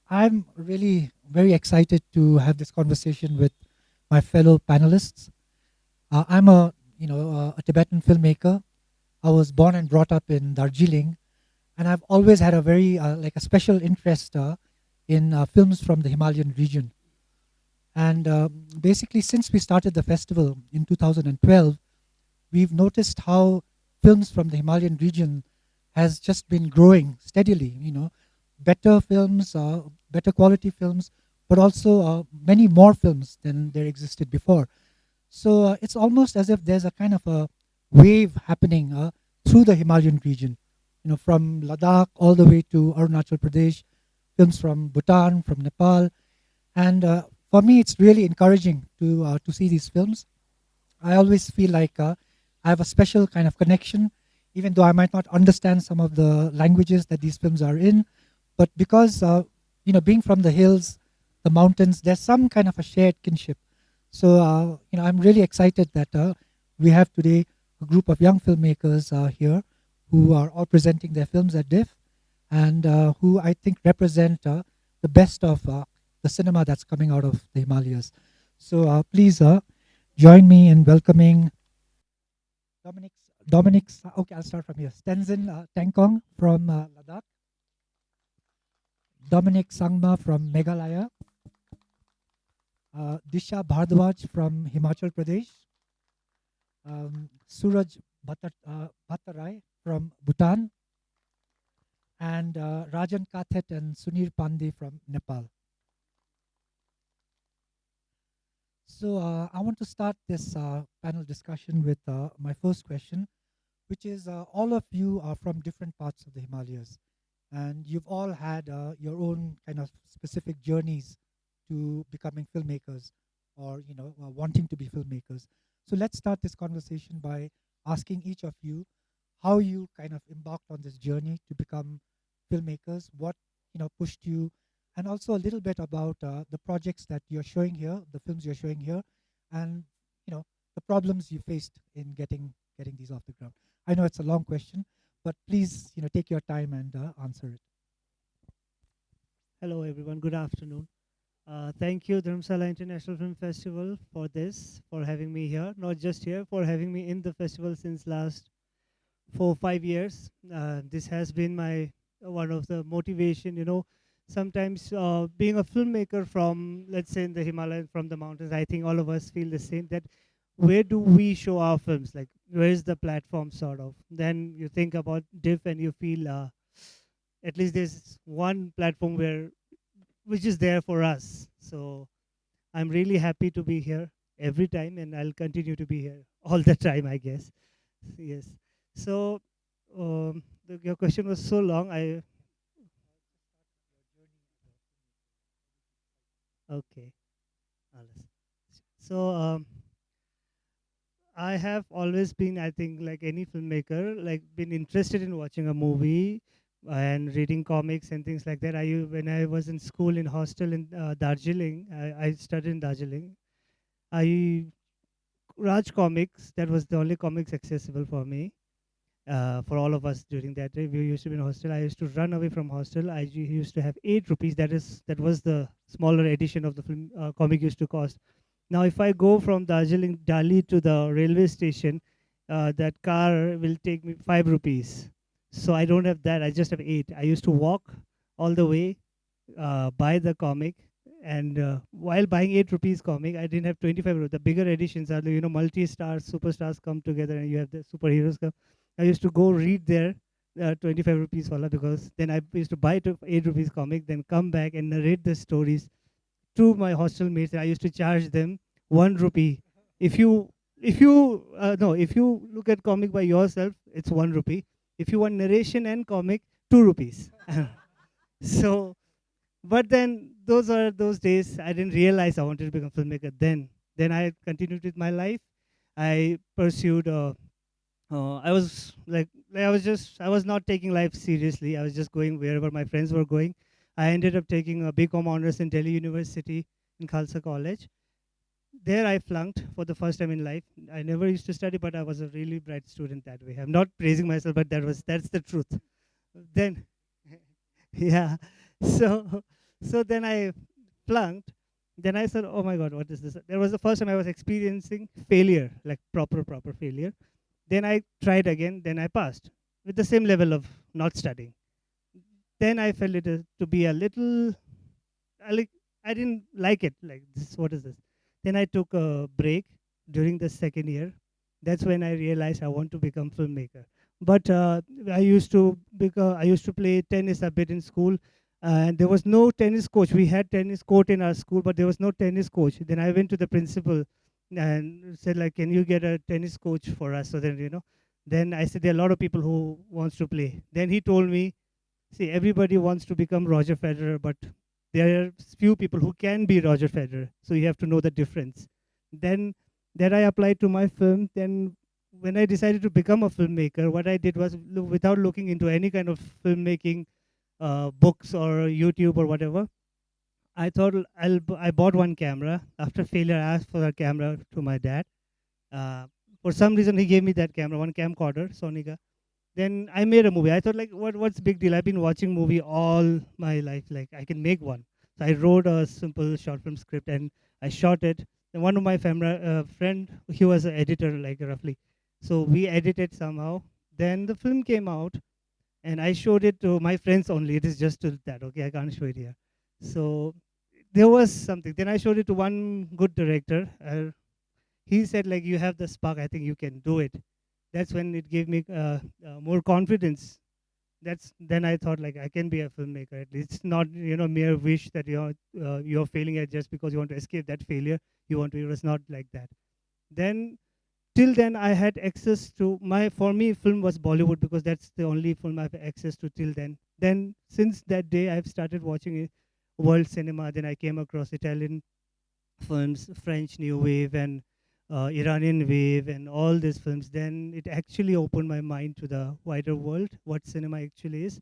I'm really very excited to have this conversation with my fellow panelists. I'm a Tibetan filmmaker. I was born and brought up in Darjeeling, and I've always had a very like a special interest in films from the Himalayan region. And basically, since we started the festival in 2012, we've noticed how films from the Himalayan region has just been growing steadily. Better films, better quality films, but also many more films than there existed before. So it's almost as if there's a kind of a wave happening through the Himalayan region. From Ladakh all the way to Arunachal Pradesh, films from Bhutan, from Nepal, and for me, it's really encouraging to see these films. I always feel like I have a special kind of connection, even though I might not understand some of the languages that these films are in. But because being from the hills, the mountains, there's some kind of a shared kinship. So I'm really excited that we have today a group of young filmmakers here who are all presenting their films at DIFF, and who I think represent the best of the cinema that's coming out of the Himalayas. So please join me in welcoming Dominic. Okay, I'll start from here. Stenzin Tengkong from Ladakh, Dominic Sangma from Meghalaya, Disha Bhardwaj from Himachal Pradesh, Suraj Bhattarai from Bhutan, and Rajan Kathet and Sunir Pandey from Nepal. So I want to start this panel discussion with my first question, which is all of you are from different parts of the Himalayas, and you've all had your own kind of specific journeys to becoming filmmakers, or wanting to be filmmakers. So let's start this conversation by asking each of you how you kind of embarked on this journey to become filmmakers, what pushed you, and also a little bit about the projects that you're showing here, the films you're showing here, and the problems you faced in getting these off the ground. I know it's a long question, but please take your time and answer it. Hello, everyone. Good afternoon. Thank you, Dharamsala International Film Festival, for this, for having me here. Not just here, for having me in the festival since last 4 5 years. This has been my one of the motivation. Sometimes being a filmmaker from, let's say, in the Himalayas, from the mountains, I think all of us feel the same. That where do we show our films? Like, where is the platform, sort of? Then you think about DIFF, and you feel at least there's one platform where which is there for us. So I'm really happy to be here every time, and I'll continue to be here all the time, I guess. Yes. So your question was so long. I Okay. Alles. So I have always been, I think, like any filmmaker, like been interested in watching a movie and reading comics and things like that. When I was in school in hostel in Darjeeling, I studied in Darjeeling. I Raj Comics. That was the only comics accessible for me, for all of us during that day. We used to be in hostel. I used to run away from hostel. Used to have 8 rupees. That was the smaller edition of the film comic used to cost. Now, if I go from Darjeeling, Dali to the railway station, that car will take me 5 rupees. So I don't have that. I just have 8. I used to walk all the way, buy the comic, and while buying 8 rupees comic, I didn't have 25 rupees. The bigger editions are the multi-stars, superstars come together, and you have the superheroes come. I used to go read there. 25 rupees wala, because then I used to buy 8 rupees comic, then come back and narrate the stories to my hostel mates. I used to charge them 1 rupee. If you if you no if you look at comic by yourself, it's 1 rupee. If you want narration and comic, 2 rupees. So, but then those are those days. I didn't realize I wanted to become a filmmaker. Then I continued with my life. I pursued. I was I was not taking life seriously. I was just going wherever my friends were going. I ended up taking a BCom honors in Delhi University in Khalsa College. There I flunked for the first time in life. I never used to study, but I was a really bright student that way. I'm not praising myself, but that's the truth. Then, yeah. So So then I flunked. Then I said, "Oh my God, what is this?" That was the first time I was experiencing failure, like proper failure. Then I tried again. Then I passed with the same level of not studying. Then I felt it to be a little, like I didn't like it. Like this, what is this? Then I took a break during the second year. That's when I realized I want to become filmmaker. But I used to play tennis a bit in school, and there was no tennis coach. We had tennis court in our school, but there was no tennis coach. Then I went to the principal and said, like, can you get a tennis coach for us? So then then I said there are a lot of people who wants to play. Then he told me, see, everybody wants to become Roger Federer, but there are few people who can be Roger Federer. So you have to know the difference. Then that I applied to my film. Then when I decided to become a filmmaker, what I did was without looking into any kind of filmmaking books or YouTube or whatever, I thought I bought one camera. After failure, I asked for a camera to my dad. Uh, for some reason, he gave me that camera, one camcorder, Sonica. Then I made a movie. I thought, like, what's big deal? I've been watching movie all my life. Like, I can make one. So I wrote a simple short film script and I shot it. And one of my friend, he was an editor, like roughly. So we edited somehow. Then the film came out, and I showed it to my friends only. It is just to that. Okay, I can't show it here. So there was something. Then I showed it to one good director. He said, like, you have the spark. I think you can do it. That's when it gave me more confidence. That's then I thought, like, I can be a filmmaker. At least it's not mere wish that you're failing at just because you want to escape that failure. You want to. It was not like that. Then till then I had access to my for me film was Bollywood because that's the only film I've access to till then. Then since that day I've started watching world cinema. Then I came across Italian films, French New Wave, and Iranian Wave, and all these films. Then it actually opened my mind to the wider world, what cinema actually is.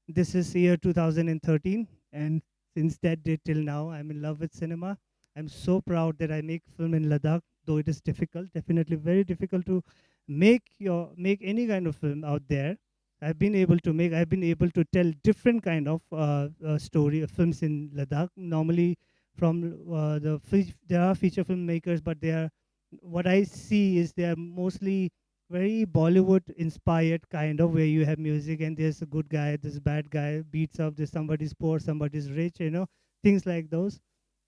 This is year 2013, and since that day till now, I'm in love with cinema. I'm so proud that I make film in Ladakh, though it is difficult, definitely very difficult to make any kind of film out there. I've been able to tell different kind of films in Ladakh. Normally, from there are feature filmmakers, but they are what I see is they are mostly very Bollywood inspired kind of where you have music and there's a good guy, there's a bad guy, beats up, there's somebody's poor, somebody's rich, things like those.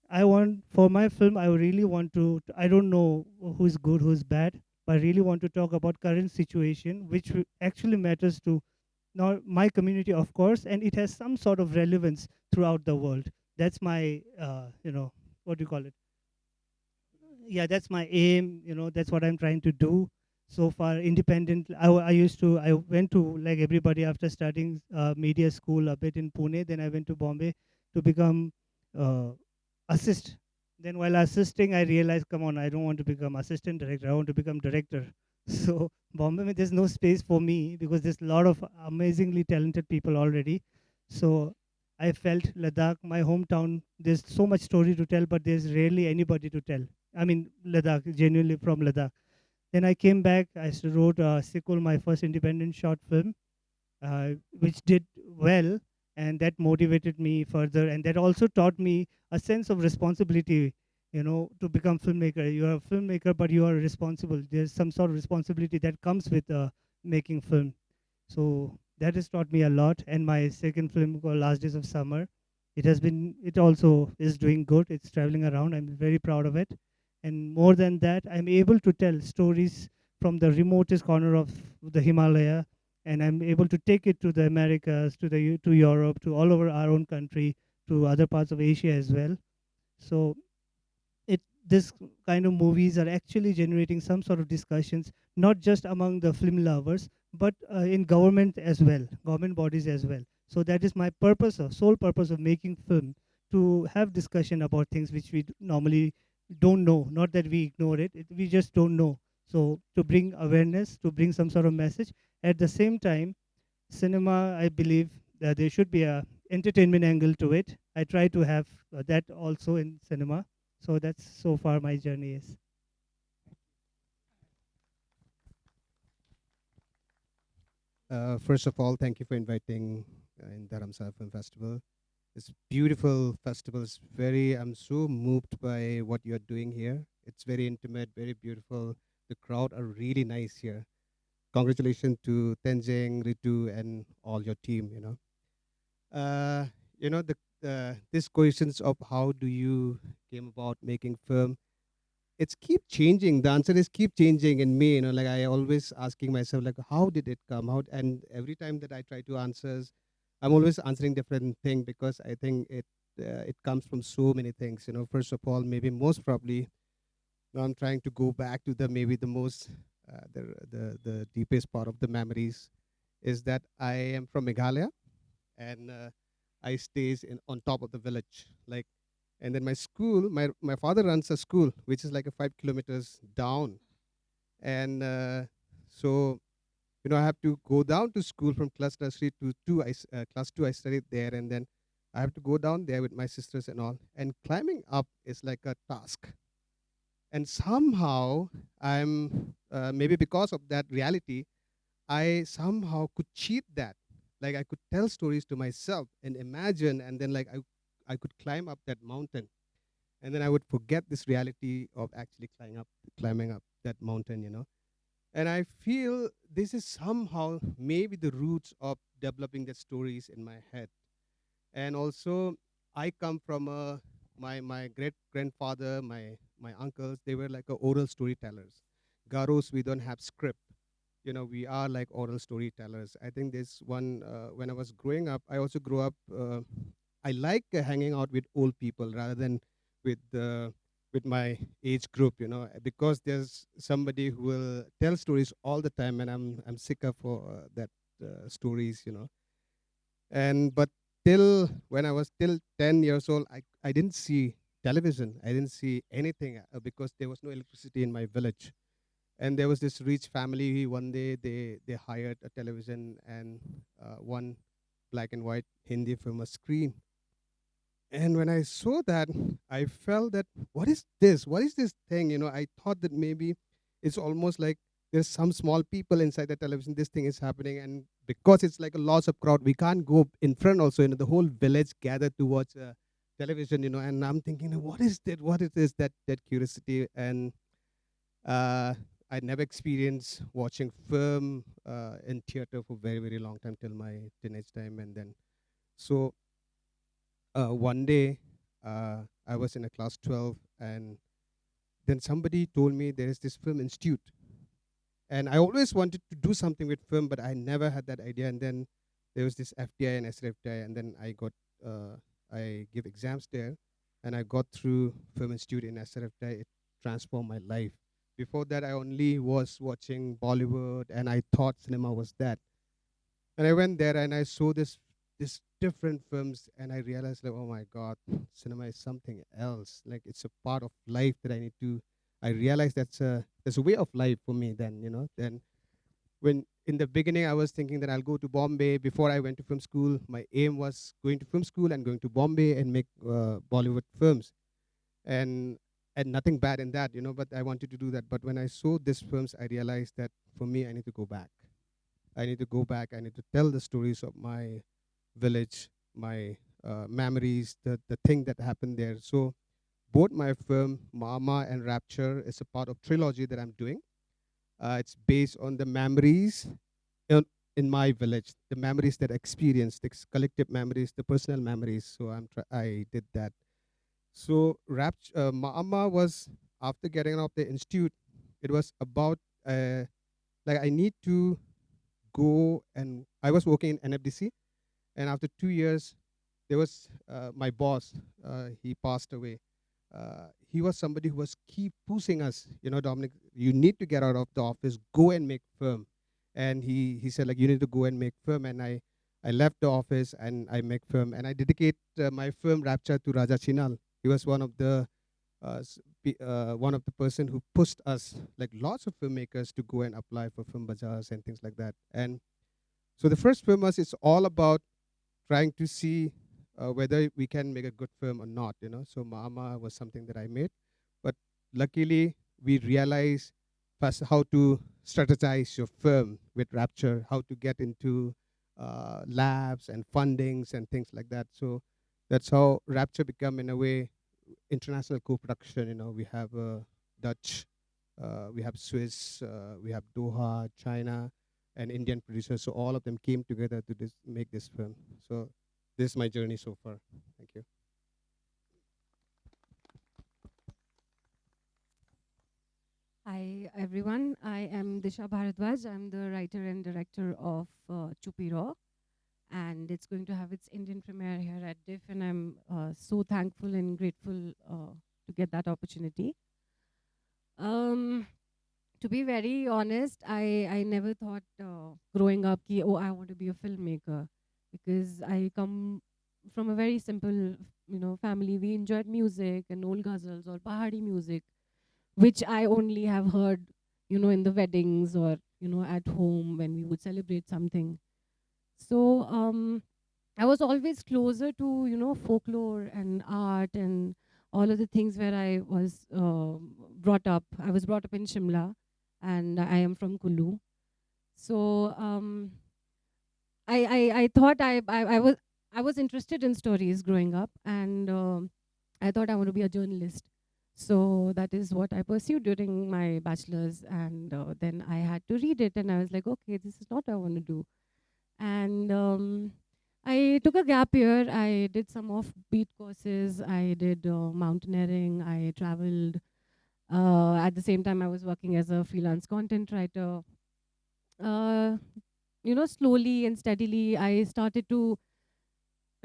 I want for my film, I really want to, I don't know who's good, who's bad, but I really want to talk about current situation, which actually matters to not my community, of course, and it has some sort of relevance throughout the world. That's my, what do you call it? Yeah, that's my aim. That's what I'm trying to do so far. Independent. I went to, like everybody, after studying media school a bit in Pune. Then I went to Bombay to become uh, assist. Then while assisting, I realized, come on, I don't want to become assistant director. I want to become director. So Bombay, there's no space for me because there's a lot of amazingly talented people already. So I felt Ladakh, my hometown, there's so much story to tell, but there's rarely anybody to tell. I mean, Ladakh, genuinely from Ladakh. Then I came back, wrote Sikul, my first independent short film, which did well, and that motivated me further. And that also taught me a sense of responsibility, to become filmmaker. You are a filmmaker, but you are responsible. There's some sort of responsibility that comes with making film. So that has taught me a lot. And my second film called Last Days of Summer, it also is doing good. It's traveling around. I'm very proud of it. And more than that, I'm able to tell stories from the remotest corner of the Himalaya, and I'm able to take it to the Americas, to Europe, to all over our own country, to other parts of Asia as well. So this kind of movies are actually generating some sort of discussions, not just among the film lovers, but in government as well, government bodies as well. So that is my sole purpose of making film, to have discussion about things which we normally don't know. Not that we ignore we just don't know. So to bring awareness, to bring some sort of message. At the same time, cinema, I believe that there should be a entertainment angle to it. I try to have that also in cinema. So that's so far my journey is. First of all, thank you for inviting in Dharamsala Film Festival. It's beautiful festival. It's very. I'm so moved by what you're doing here. It's very intimate, very beautiful. The crowd are really nice here. Congratulations to Tenzing, Ritu, and all your team. Uh, the these questions of how do you came about making film, it's keep changing. The answer is keep changing in me. Like I always asking myself, like, how did it come out? And every time that I try to answers, I'm always answering different thing because I think it comes from so many things. First of all, maybe most probably, I'm trying to go back to the maybe the most the deepest part of the memories is that I am from Meghalaya, and I stays in on top of the village, like, and then my school, my father runs a school which is like a 5 kilometers down, and so I have to go down to school from class nursery to two. Class two I studied there, and then I have to go down there with my sisters and all, and climbing up is like a task. And somehow I'm maybe because of that reality, I somehow could cheat that. Like I could tell stories to myself and imagine, and then like I could climb up that mountain, and then I would forget this reality of actually climbing up that mountain. And I feel this is somehow maybe the roots of developing the stories in my head. And also, I come from my great grandfather, my uncles. They were like a oral storytellers. Garos, we don't have script. We are like oral storytellers. I think this one, when I was growing up, I also grew up, I like hanging out with old people rather than with with my age group, because there's somebody who will tell stories all the time, and I'm sick of that stories. And but till when I was till 10 years old, I didn't see television. I didn't see anything because there was no electricity in my village. And there was this rich family. One day they hired a television and one black and white Hindi film, a screen. And when I saw that, I felt that what is this? What is this thing? I thought that maybe it's almost like there's some small people inside the television. This thing is happening, and because it's like a loss of crowd, we can't go in front. Also, the whole village gathered to watch television. And I'm thinking, what is that? What is this? That curiosity, and uh, I never experienced watching film in theater for very very long time till my teenage time, and then so one day I was in a class 12, and then somebody told me there is this film institute, and I always wanted to do something with film, but I never had that idea. And then there was this FTI and SRFTI, and then I give exams there, and I got through film institute in SRFTI. It transformed my life. Before that, I only was watching Bollywood, and I thought cinema was that. And I went there and I saw this different films, and I realized like, oh my God, cinema is something else. Like it's a part of life that I need to. I realized that's a way of life for me. Then when in the beginning I was thinking that I'll go to Bombay before I went to film school. My aim was going to film school and going to Bombay and make Bollywood films, and and nothing bad in that. But I wanted to do that. But when I saw these films, I realized that for me, I need to go back. I need to go back. I need to tell the stories of my village, my memories, the thing that happened there. So both my film, Mama and Rapture, is a part of trilogy that I'm doing. It's based on the memories in, in my village, the memories that I experienced, the collective memories, the personal memories. So I did that. So Mama was after getting off the institute. It was about like I need to go, and I was working in NFDC, and after 2 years there was my boss. He passed away. He was somebody who was keep pushing us. Dominic, you need to get out of the office, go and make firm. And he said like you need to go and make firm. And I left the office and I make firm, and I dedicate my firm Rapture to Raja Chinal. He was one of the person who pushed us, like lots of filmmakers, to go and apply for film bazaars and things like that. And so the first film was it's all about trying to see whether we can make a good film or not. So Mama was something that I made, but luckily we realized first how to strategize your film with Rapture, how to get into labs and fundings and things like that. So That's how Rapture become in a way international co-production. We have Dutch, we have Swiss, we have Doha, China, and Indian producers. So all of them came together to make this film. So this is my journey so far. Thank you. Hi, everyone. I am Disha Bharadwaj. I'm the writer and director of Chupi Raw, and it's going to have its Indian premiere here at DIFF, and I'm so thankful and grateful to get that opportunity. Um, to be very honest, I never thought growing up, ki, oh, I want to be a filmmaker, because I come from a very simple, family. We enjoyed music and old ghazals or Pahadi music, which I only have heard, in the weddings or, at home when we would celebrate something. So I was always closer to, folklore and art and all of the things where I was brought up. I was brought up in Shimla, and I am from Kullu. So I thought I was interested in stories growing up, and I thought I want to be a journalist. So that is what I pursued during my bachelor's, and then I had to read it, and I was like, okay, this is not what I want to do. And I took a gap year. I did some offbeat courses. I did mountaineering. I traveled. At the same time, I was working as a freelance content writer. Uh, slowly and steadily, I started to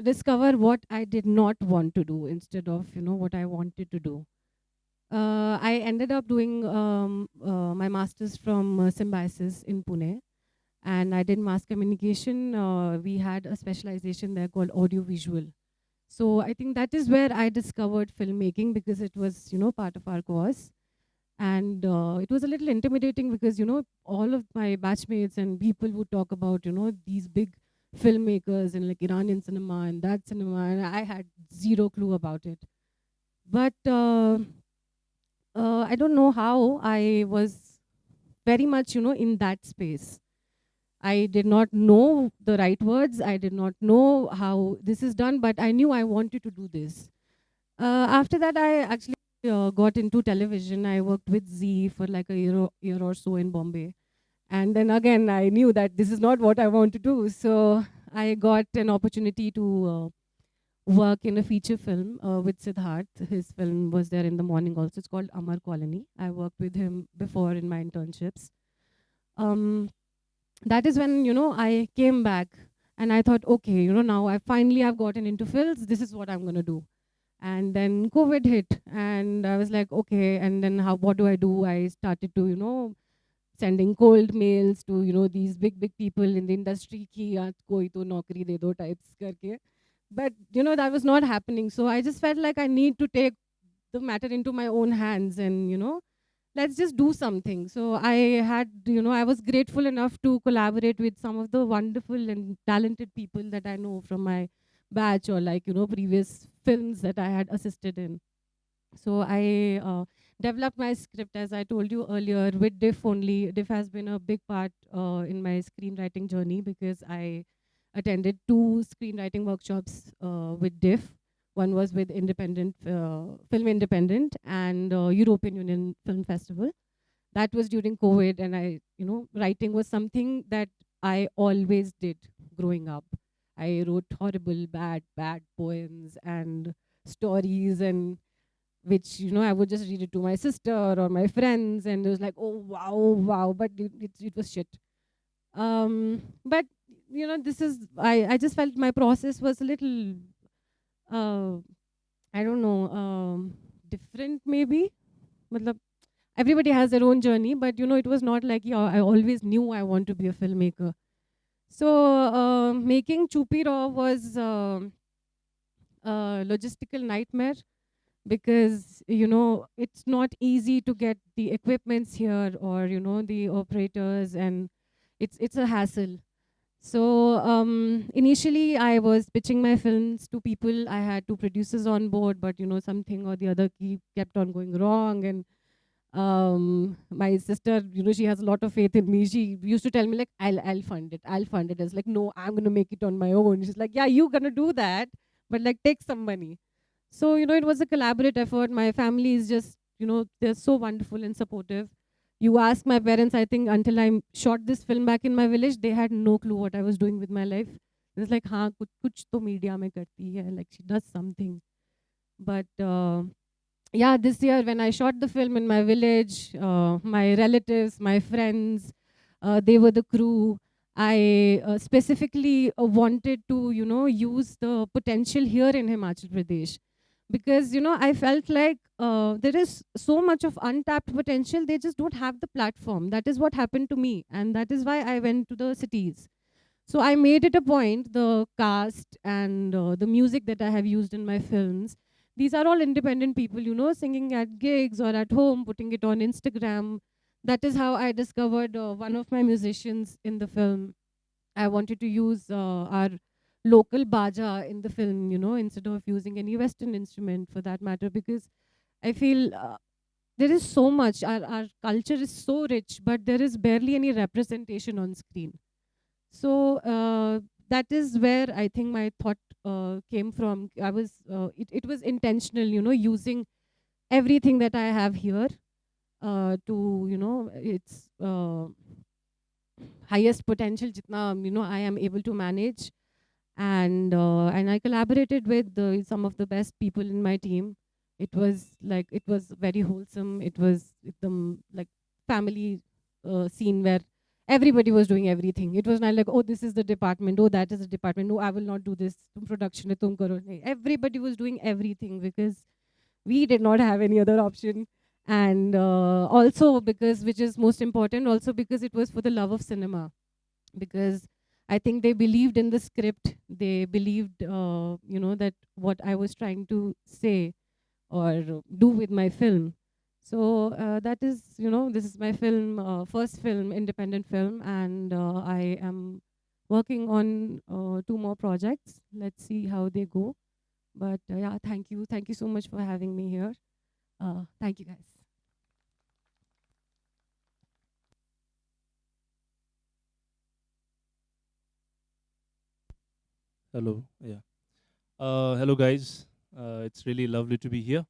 discover what I did not want to do instead of, what I wanted to do. I ended up doing my master's from Symbiosis in Pune, and I did mass communication. We had a specialization there called audiovisual. So I think that is where I discovered filmmaking, because it was, part of our course. And it was a little intimidating because, all of my batchmates and people would talk about, these big filmmakers in like Iranian cinema and that cinema, and I had zero clue about it. But I don't know how I was very much, in that space. I did not know the right words. I did not know how this is done, but I knew I wanted to do this. After that, I actually got into television. I worked with Z for like a year or so in Bombay. And then again, I knew that this is not what I want to do. So I got an opportunity to work in a feature film with Siddharth. His film was there in the morning also. It's called Amar Colony. I worked with him before in my internships. Um, that is when, I came back and I thought, okay, now I've gotten into films. This is what I'm going to do. And then COVID hit, and I was like, okay, and then what do I do? I started to, sending cold mails to, these big people in the industry, ki yaar koi to naukri de do types karke. But, that was not happening. So I just felt like I need to take the matter into my own hands and, let's just do something. So I was grateful enough to collaborate with some of the wonderful and talented people that I know from my batch or like, previous films that I had assisted in. So I developed my script, as I told you earlier, with DIFF only. DIFF has been a big part in my screenwriting journey because I attended 2 screenwriting workshops with DIFF. One was with Film Independent and European Union Film Festival. That was during COVID, and writing was something that I always did growing up. I wrote horrible, bad poems and stories, and which I would just read it to my sister or my friends, and it was like, oh wow, wow, but it was shit. But this is I just felt my process was a little uh, I don't know, different maybe. Matlab, everybody has their own journey, but it was not like, yeah, I always knew I want to be a filmmaker. So making Chupi Raw was a logistical nightmare, because it's not easy to get the equipments here, or the operators, and it's a hassle. So initially I was pitching my films to people. I had 2 producers on board, but something or the other kept on going wrong. And my sister, she has a lot of faith in me. She used to tell me like, I'll fund it, I'll fund it. I was like, no, I'm gonna make it on my own. She's like, yeah, you're gonna do that, but like take some money. So, it was a collaborative effort. My family is just, they're so wonderful and supportive. You ask my parents, I think until I shot this film back in my village, they had no clue what I was doing with my life. It's like, हाँ कुछ तो media में करती है, like she does something. But yeah, this year when I shot the film in my village, my relatives, my friends, they were the crew. I specifically wanted to, use the potential here in Himachal Pradesh because, I felt like there is so much of untapped potential. They just don't have the platform. That is what happened to me. And that is why I went to the cities. So I made it a point, the cast and the music that I have used in my films. These are all independent people, singing at gigs or at home, putting it on Instagram. That is how I discovered one of my musicians in the film. I wanted to use our local baja in the film, instead of using any Western instrument for that matter, because I feel there is so much. Our culture is so rich, but there is barely any representation on screen. So that is where I think my thought came from. It was intentional, using everything that I have here to, its highest potential, jitna, I am able to manage. And I collaborated with some of the best people in my team. It was very wholesome. It was like family scene where everybody was doing everything. It was not like, oh, this is the department, oh, that is the department, no, I will not do this. Tum production hai, tum karo. Nahi. Everybody was doing everything because we did not have any other option. And also because, which is most important, also because it was for the love of cinema. Because I think they believed in the script. They believed, that what I was trying to say or do with my film. So that is, this is my film, first film, independent film, and I am working on 2 more projects. Let's see how they go. But yeah, thank you so much for having me here. Thank you, guys. Hello. Yeah. Hello, guys. It's really lovely to be here,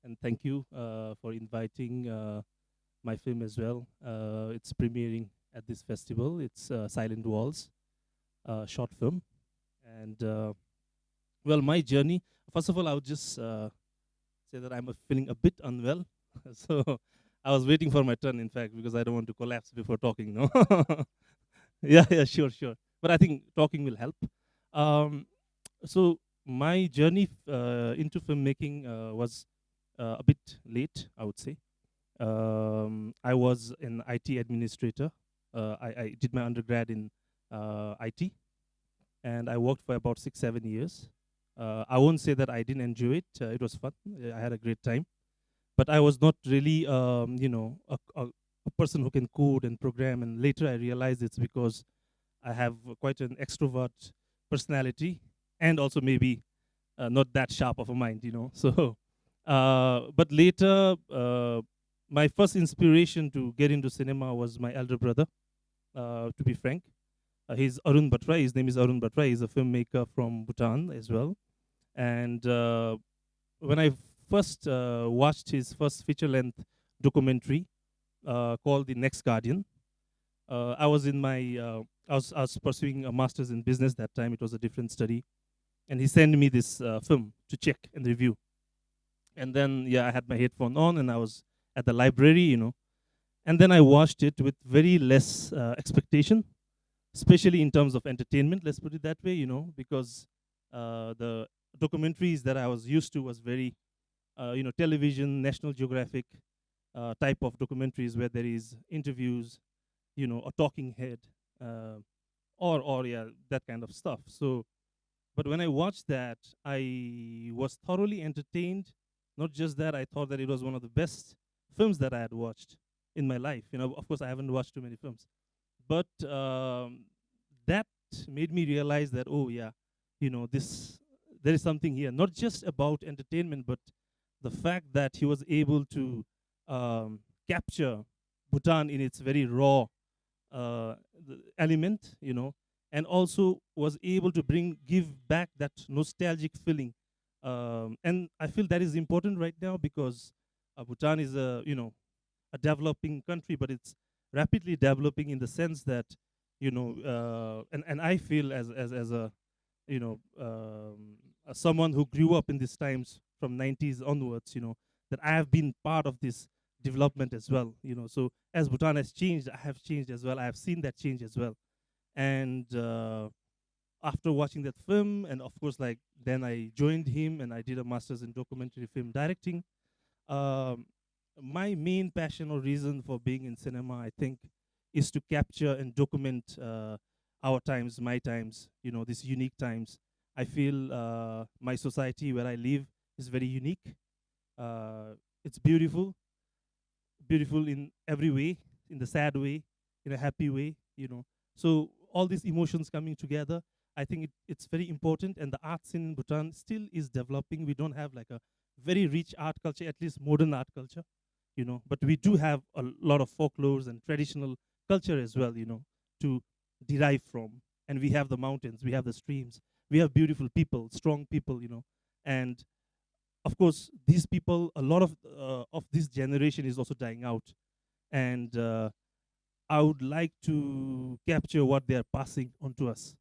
and thank you for inviting my film as well. It's premiering at this festival. It's Silent Walls, short film, and well, my journey. First of all, I would just say that I'm feeling a bit unwell, so I was waiting for my turn. In fact, because I don't want to collapse before talking. No. Yeah. Yeah. Sure. Sure. But I think talking will help. Um, so my journey into filmmaking was a bit late, I would say. I was an IT administrator. I did my undergrad in IT, and I worked for about 6-7 years. I won't say that I didn't enjoy it. It was fun. I had a great time, but I was not really, a person who can code and program. And later I realized it's because I have quite an extrovert personality, and also maybe not that sharp of a mind. So, but later, my first inspiration to get into cinema was my elder brother. To be frank, he's Arun Batra. His name is Arun Batra. He's a filmmaker from Bhutan as well. And when I first watched his first feature-length documentary called The Next Guardian, I was in my I was pursuing a master's in business that time. It was a different study, and he sent me this film to check and review. And then, yeah, I had my headphone on, and I was at the library. And then I watched it with very less expectation, especially in terms of entertainment. Let's put it that way, because the documentaries that I was used to was very, television, National Geographic type of documentaries where there is interviews, a talking head, or yeah, that kind of stuff. So, but when I watched that, I was thoroughly entertained. Not just that, I thought that it was one of the best films that I had watched in my life. Of course, I haven't watched too many films, but that made me realize that, oh yeah, this there is something here, not just about entertainment, but the fact that he was able to capture Bhutan in its very raw element, and also was able to give back that nostalgic feeling. And I feel that is important right now because Bhutan is a developing country, but it's rapidly developing in the sense that and I feel as a someone who grew up in these times from 90s onwards, that I have been part of this development as well. So as Bhutan has changed, I have changed as well. I have seen that change as well. And after watching that film, and of course, like then I joined him and I did a master's in documentary film directing. um, my main passion or reason for being in cinema, I think, is to capture and document our times, my times, these unique times. I feel my society where I live is very unique. It's beautiful in every way, in the sad way, in a happy way. So all these emotions coming together, I think it's very important. And the art scene in Bhutan still is developing. We don't have like a very rich art culture, at least modern art culture. But we do have a lot of folklores and traditional culture as well, to derive from. And we have the mountains, we have the streams, we have beautiful people, strong people. And of course, these people, a lot of this generation is also dying out. And I would like to capture what they are passing on to us.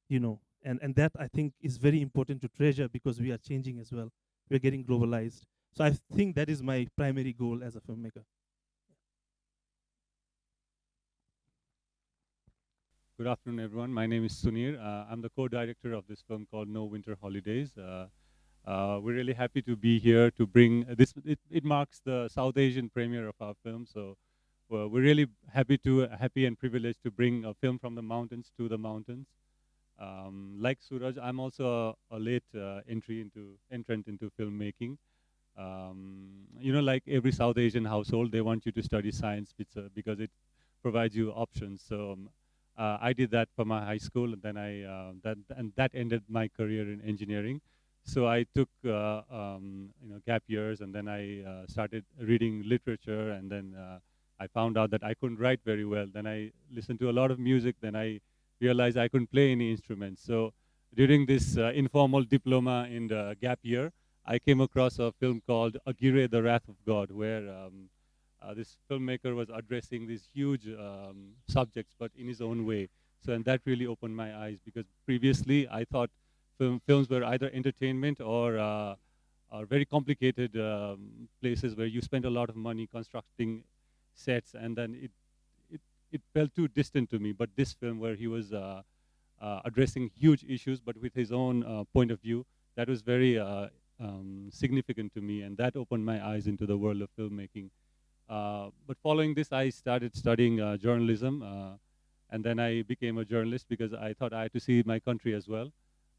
And that I think is very important to treasure because we are changing as well. We are getting globalized. So I think that is my primary goal as a filmmaker. Good afternoon, everyone. My name is Sunir. I'm the co-director of this film called No Winter Holidays. We're really happy to be here to bring this. It marks the South Asian premiere of our film, so we're really happy and privileged to bring a film from the mountains to the mountains. Like Suraj, I'm also a late entrant into filmmaking. Like every South Asian household, they want you to study science because it provides you options. So I did that for my high school, and then that ended my career in engineering. So I took gap years, and then I started reading literature, and then I found out that I couldn't write very well. Then I listened to a lot of music. Then I realized I couldn't play any instruments. So during this informal diploma in the gap year, I came across a film called Agire, the Wrath of God, where this filmmaker was addressing these huge subjects, but in his own way. So, and that really opened my eyes, because previously I thought films were either entertainment or very complicated places where you spend a lot of money constructing sets, and then it felt too distant to me. But this film, where he was addressing huge issues, but with his own point of view, that was very significant to me, and that opened my eyes into the world of filmmaking. But following this, I started studying journalism, and then I became a journalist because I thought I had to see my country as well.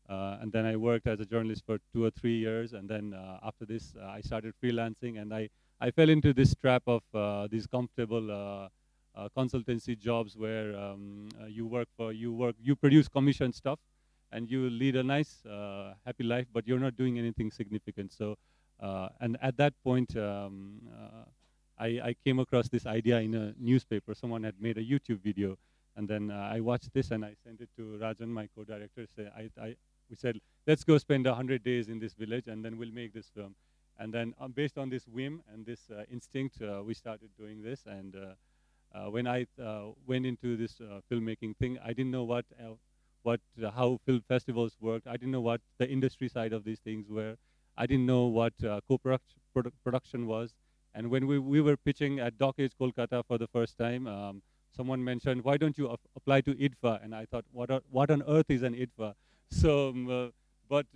And then I worked as a journalist for 2 or 3 years, and then after this, I started freelancing, and I fell into this trap of these comfortable consultancy jobs where you produce commission stuff, and you lead a nice, happy life, but you're not doing anything significant. So, and at that point, I came across this idea in a newspaper. Someone had made a YouTube video, and then I watched this and I sent it to Rajan, my co-director. We said, let's go spend 100 days in this village, and then we'll make this film. And then based on this whim and this instinct, we started doing this. And when I went into this filmmaking thing, I didn't know how film festivals worked. I didn't know what the industry side of these things were. I didn't know what co-production was. And when we were pitching at Dock Age Kolkata for the first time, someone mentioned, why don't you apply to IDFA? And I thought, what on earth is an IDFA? So, but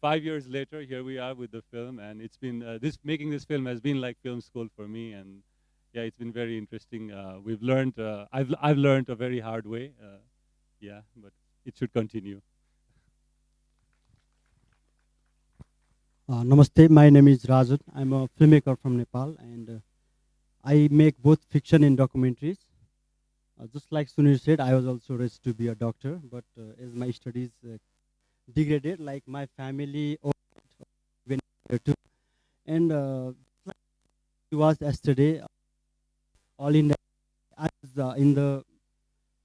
5 years later, here we are with the film, and it's been making this film has been like film school for me, and yeah, it's been very interesting. We've learned, I've learned a very hard way, yeah, but it should continue. Namaste, my name is Rajan. I'm a filmmaker from Nepal, and I make both fiction and documentaries. Just like Sunil said, I was also raised to be a doctor, but as my studies degraded, like my family went there too. And like it was yesterday, all in the, I was in the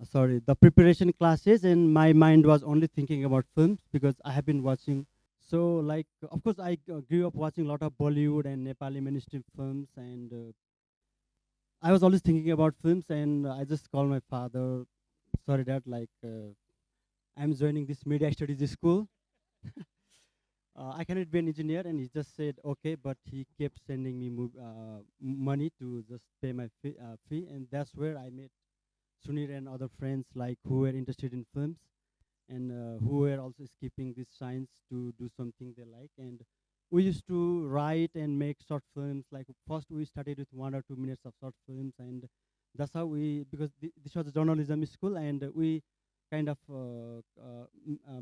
sorry, the preparation classes, and my mind was only thinking about films because I have been watching. So, like, of course, I grew up watching a lot of Bollywood and Nepali mainstream films, and I was always thinking about films, and I just called my father. Sorry, Dad, like, I'm joining this media studies school. I cannot be an engineer, and he just said okay, but he kept sending me money to just pay my fee, and that's where I met Sunir and other friends like who were interested in films and who were also skipping this science to do something they like. And we used to write and make short films. Like first we started with 1 or 2 minutes of short films, and that's how we, because this was a journalism school, and we kind of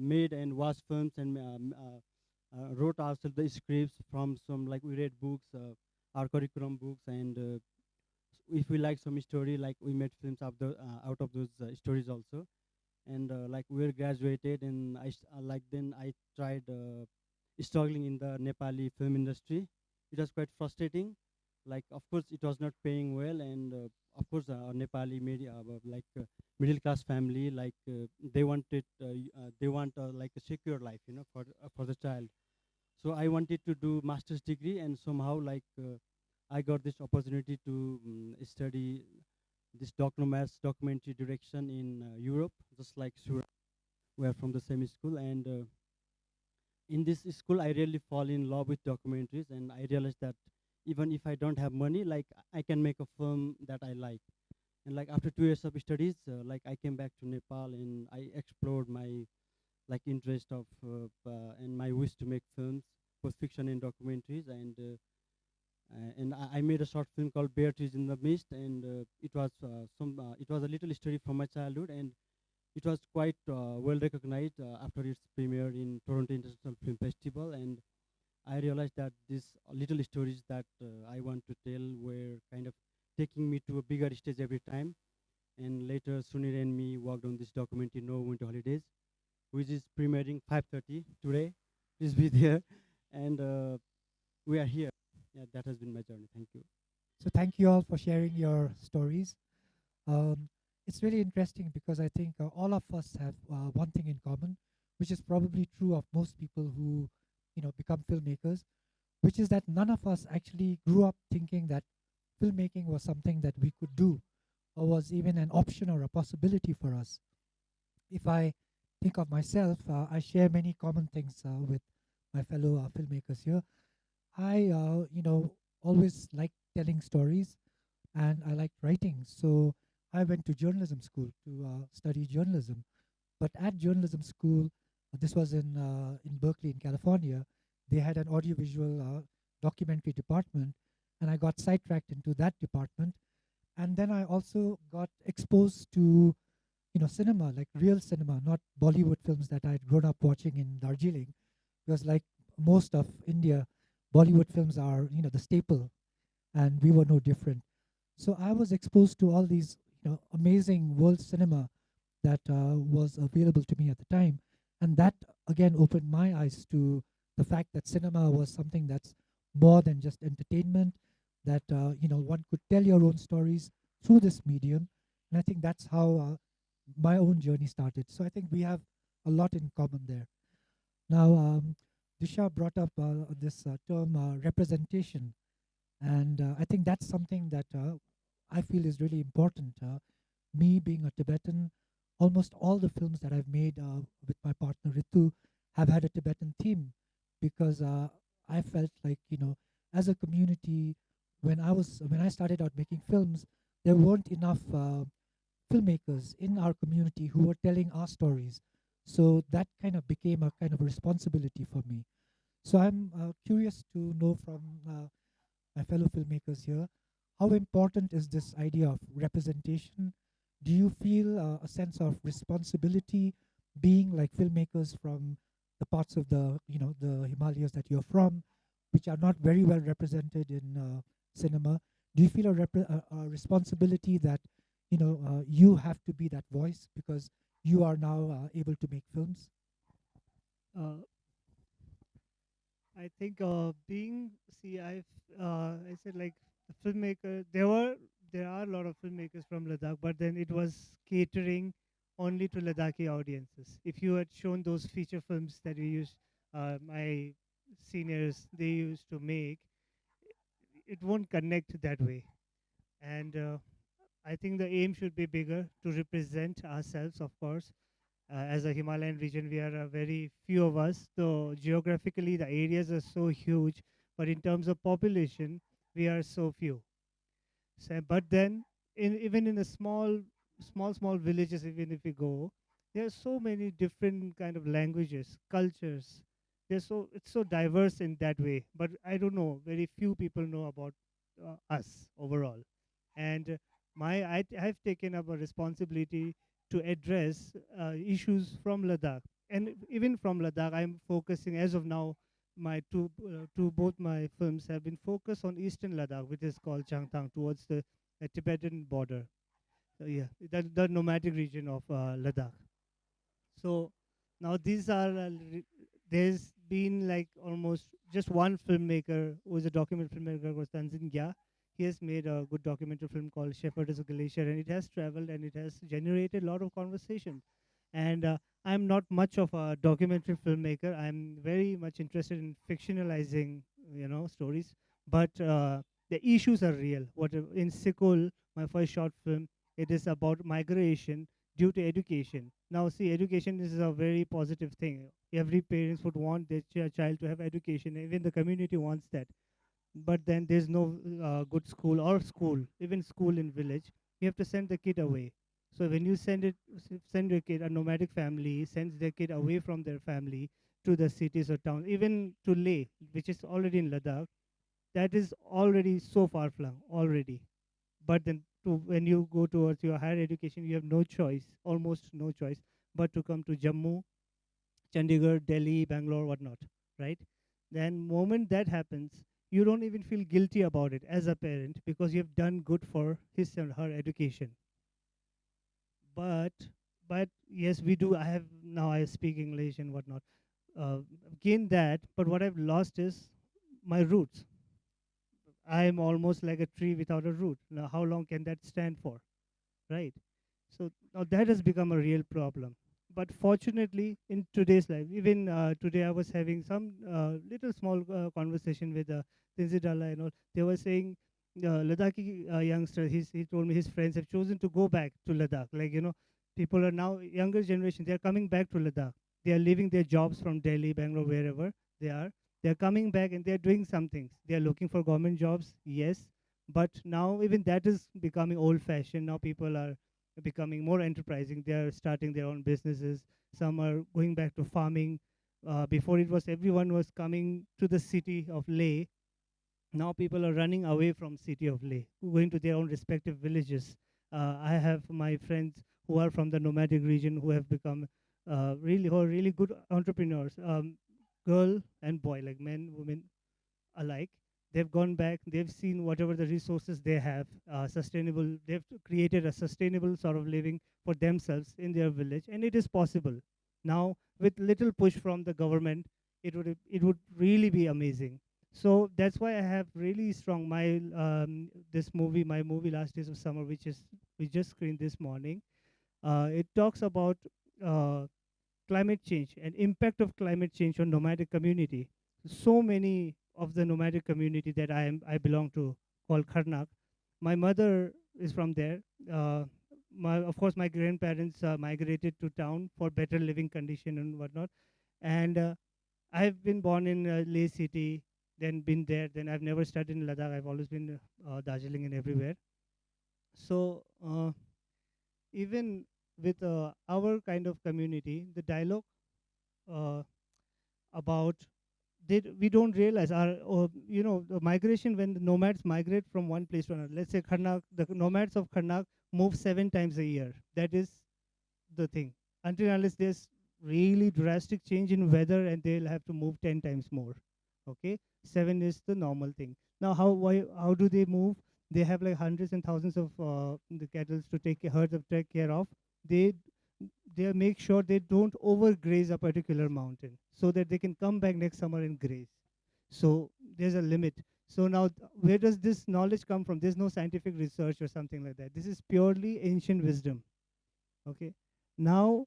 made and watched films and wrote ourselves the scripts from some, like we read books, our curriculum books, and if we like some story, like we made films out of those stories also. And like we're graduated, and like then I tried struggling in the Nepali film industry. It was quite frustrating. Like of course it was not paying well, and of course Nepali media, middle class family, like they want like a secure life, for the child. So I wanted to do master's degree, and somehow like I got this opportunity to study this documentary direction in Europe, just like Suraj. We are from the same school, and in this school, I really fall in love with documentaries, and I realized that even if I don't have money, like I can make a film that I like. And like after 2 years of studies, like I came back to Nepal, and I explored my like interest of and my wish to make films, both fiction and documentaries, and I made a short film called Bear Trees in the Mist, and it was a little story from my childhood, and it was quite well recognized after its premiere in Toronto International Film Festival. And I realized that these little stories that I want to tell were kind of taking me to a bigger stage every time. And later, Sunir and me worked on this documentary, No Winter Holidays, which is premiering 5:30 today. Please be there, and we are here. Yeah, that has been my journey. Thank you. So thank you all for sharing your stories. Um, it's really interesting because I think all of us have one thing in common, which is probably true of most people who, become filmmakers, which is that none of us actually grew up thinking that filmmaking was something that we could do or was even an option or a possibility for us. If I think of myself, I share many common things with my fellow filmmakers here. I, always liked telling stories and I liked writing. So I went to journalism school to study journalism. But at journalism school, this was in Berkeley, in California, they had an audiovisual documentary department, and I got sidetracked into that department. And then I also got exposed to cinema, like real cinema, not Bollywood films that I'd grown up watching in Darjeeling. Because like most of India, Bollywood films are the staple, and we were no different. So I was exposed to all these amazing world cinema that was available to me at the time, and that again opened my eyes to the fact that cinema was something that's more than just entertainment. That one could tell your own stories through this medium, and I think that's how my own journey started. So I think we have a lot in common there. Now, Disha brought up this term representation, and I think that's something that I feel is really important. Me being a Tibetan, almost all the films that I've made with my partner Ritu have had a Tibetan theme because I felt like as a community, when I started out making films, there weren't enough filmmakers in our community who were telling our stories. So that kind of became a kind of responsibility for me. So I'm curious to know from my fellow filmmakers here, how important is this idea of representation? Do you feel a sense of responsibility being like filmmakers from the parts of the Himalayas that you're from, which are not very well represented in cinema? Do you feel a responsibility that you have to be that voice because you are now able to make films? Uh, I think being, see, I said like the filmmaker. there are a lot of filmmakers from Ladakh, but then it was catering only to Ladakhi audiences. If you had shown those feature films that we used, my seniors they used to make, it won't connect that way. And I think the aim should be bigger to represent ourselves, of course. As a Himalayan region, we are a very few of us. So geographically, the areas are so huge, but in terms of population, we are so few. So, but then, even in the small villages, even if we go, there are so many different kind of languages, cultures. It's so diverse in that way. But I don't know. Very few people know about us overall. And I've taken up a responsibility to address issues from Ladakh, and even from Ladakh, I'm focusing as of now. My both my films have been focused on eastern Ladakh, which is called Changtang, towards the Tibetan border. So yeah, the nomadic region of Ladakh. So now these are there's been like almost just one filmmaker who is a documentary filmmaker was Tanzin Gya. He has made a good documentary film called Shepherd is a Glacier, and it has traveled and it has generated a lot of conversation. And I'm not much of a documentary filmmaker. I'm very much interested in fictionalizing, stories. But the issues are real. What in Sikul, my first short film, it is about migration due to education. Now, see, education is a very positive thing. Every parents would want their child to have education. Even the community wants that. But then there's no good school or school, even school in village. You have to send the kid away. So when you send your kid, a nomadic family sends their kid away from their family to the cities or towns, even to Leh, which is already in Ladakh. That is already so far flung already. But then when you go towards your higher education, you have no choice, almost no choice, but to come to Jammu, Chandigarh, Delhi, Bangalore, whatnot, right? Then moment that happens, you don't even feel guilty about it as a parent because you have done good for his and her education. But but yes, we do. I have now I speak English and whatnot. Gain that, but what I've lost is my roots. I'm almost like a tree without a root. Now, how long can that stand for, right? So now that has become a real problem. But fortunately, in today's life, even today, I was having some little small conversation with Tinzidala and all. They were saying, Ladakhi youngster, he told me his friends have chosen to go back to Ladakh. Like, people are now, younger generation, they're coming back to Ladakh. They are leaving their jobs from Delhi, Bangalore, wherever they are. They're coming back and they're doing some things. They're looking for government jobs, yes. But now even that is becoming old fashioned. Now people are becoming more enterprising. They are starting their own businesses. Some are going back to farming. Before it was everyone was coming to the city of Leh. Now people are running away from city of Leh, going to their own respective villages. I have my friends who are from the nomadic region who have become who are really good entrepreneurs, girl and boy, like men, women alike. They've gone back, they've seen whatever the resources they have, sustainable, they've created a sustainable sort of living for themselves in their village, and it is possible. Now, with little push from the government, it would really be amazing. So that's why I have really strong my movie Last Days of Summer, which is we just screened this morning. It talks about uh, climate change and impact of climate change on nomadic community. So many of the nomadic community that I belong to, called Karnak. My mother is from there. Of course, my grandparents migrated to town for better living condition and whatnot. And I've been born in Leh city, then been there. Then I've never studied in Ladakh. I've always been Darjeeling and everywhere. So even with our kind of community, the dialogue uh, about we don't realize our the migration when the nomads migrate from one place to another. Let's say Karnak, the nomads of Karnak move 7 times a year. That is the thing. Until unless there's really drastic change in weather and they'll have to move 10 times more. Okay, 7 is the normal thing. Now how do they move? They have like hundreds and thousands of the cattle to herds of take care of. They they make sure they don't overgraze a particular mountain so that they can come back next summer and graze. So there's a limit. So now, where does this knowledge come from? There's no scientific research or something like that. This is purely ancient wisdom. Okay. Now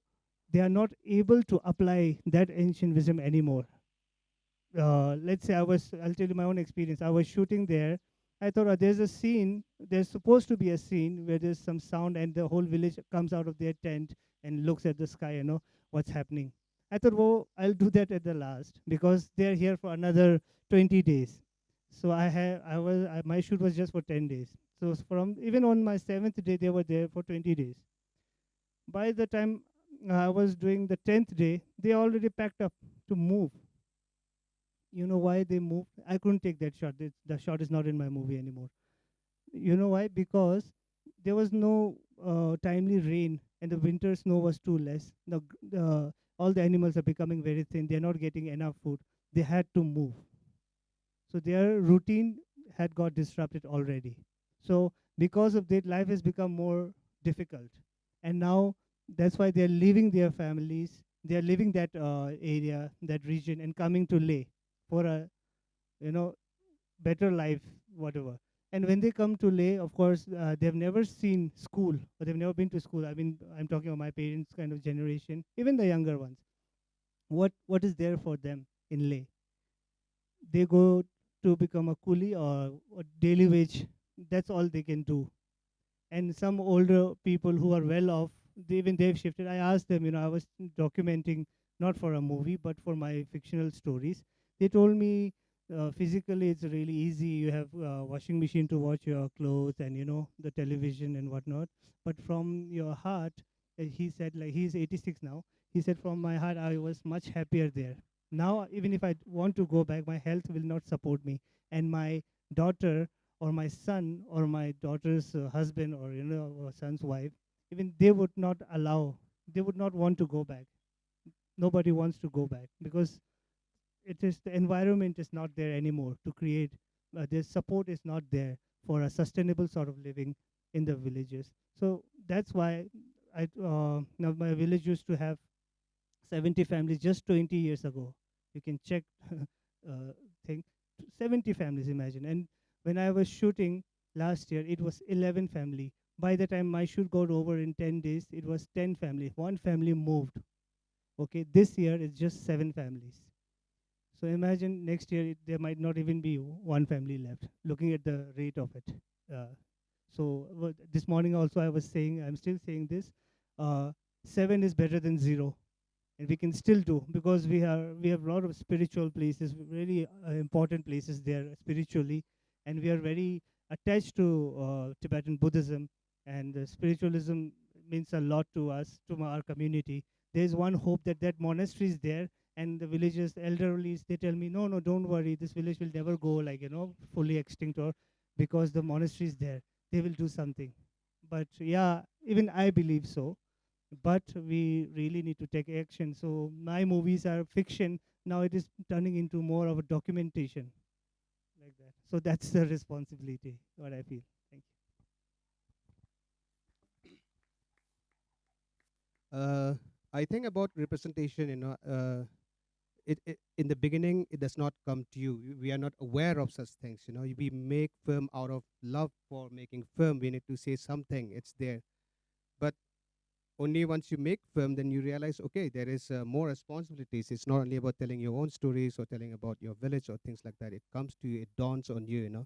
they are not able to apply that ancient wisdom anymore. Let's say I'll tell you my own experience. I was shooting there. I thought, there's a scene, there's supposed to be a scene where there's some sound and the whole village comes out of their tent and looks at the sky, what's happening. I thought, well, I'll do that at the last because they're here for another 20 days. So my shoot was just for 10 days. So from even on my 7th day, they were there for 20 days. By the time I was doing the 10th day, they already packed up to move. You know why they moved? I couldn't take that shot. The shot is not in my movie anymore. You know why? Because there was no timely rain and the winter snow was too less. All the animals are becoming very thin. They're not getting enough food. They had to move. So their routine had got disrupted already. So because of that, life has become more difficult. And now that's why they're leaving their families. They're leaving that area, that region, and coming to Leh for a better life, whatever. And when they come to Leh, of course, they've never seen school, or they've never been to school. I mean, I'm talking about my parents' kind of generation, even the younger ones. What is there for them in Leh? They go to become a coolie or daily wage. That's all they can do. And some older people who are well off, even they've shifted. I asked them, I was documenting not for a movie, but for my fictional stories. They told me physically it's really easy. You have a washing machine to wash your clothes and, the television and whatnot. But from your heart, he said, like, he's 86 now. He said, from my heart, I was much happier there. Now, even if I want to go back, my health will not support me. And my daughter or my son or my daughter's husband or or son's wife, even they would not allow, they would not want to go back. Nobody wants to go back because the environment is not there anymore to create. The support is not there for a sustainable sort of living in the villages. So that's why now my village used to have 70 families just 20 years ago. You can check thing. 70 families, imagine. And when I was shooting last year, it was 11 family. By the time my shoot got over in 10 days, it was 10 family. One family moved. Okay, this year it's just 7 families. So imagine next year there might not even be one family left, looking at the rate of it. This morning also I was saying, I'm still saying this, 7 is better than 0. And we can still do because we have a lot of spiritual places, very important places there spiritually, and we are very attached to Tibetan Buddhism, and spiritualism means a lot to us, to our community. There's one hope that monastery is there, and the villagers, the elderlies, they tell me, no, don't worry, this village will never go like fully extinct, or because the monastery is there, they will do something. But yeah, even I believe so, but we really need to take action. So my movies are fiction. Now it is turning into more of a documentation like that. So that's the responsibility, what I feel. Thank I think about representation, it in the beginning it does not come to you. We are not aware of such things. We make film out of love for making film. We need to say something. It's there, but only once you make film, then you realize, okay, there is more responsibilities. It's not only about telling your own stories or telling about your village or things like that. It comes to you. It dawns on you.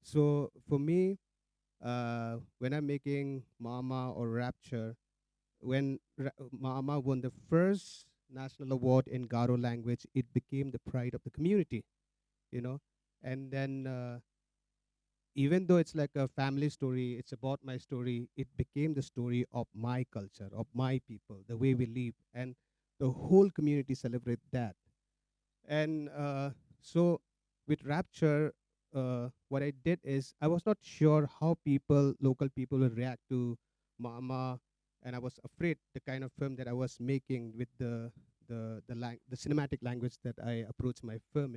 So for me, when I'm making Mama or Rapture, when Mama won the first national award in Garo language, it became the pride of the community, you know. And then, even though it's like a family story, it's about my story, it became the story of my culture, of my people, the way we live. And the whole community celebrate that. And so with Rapture, what I did is I was not sure how local people will react to Mama, and I was afraid the kind of film that I was making with the cinematic language that I approach my film.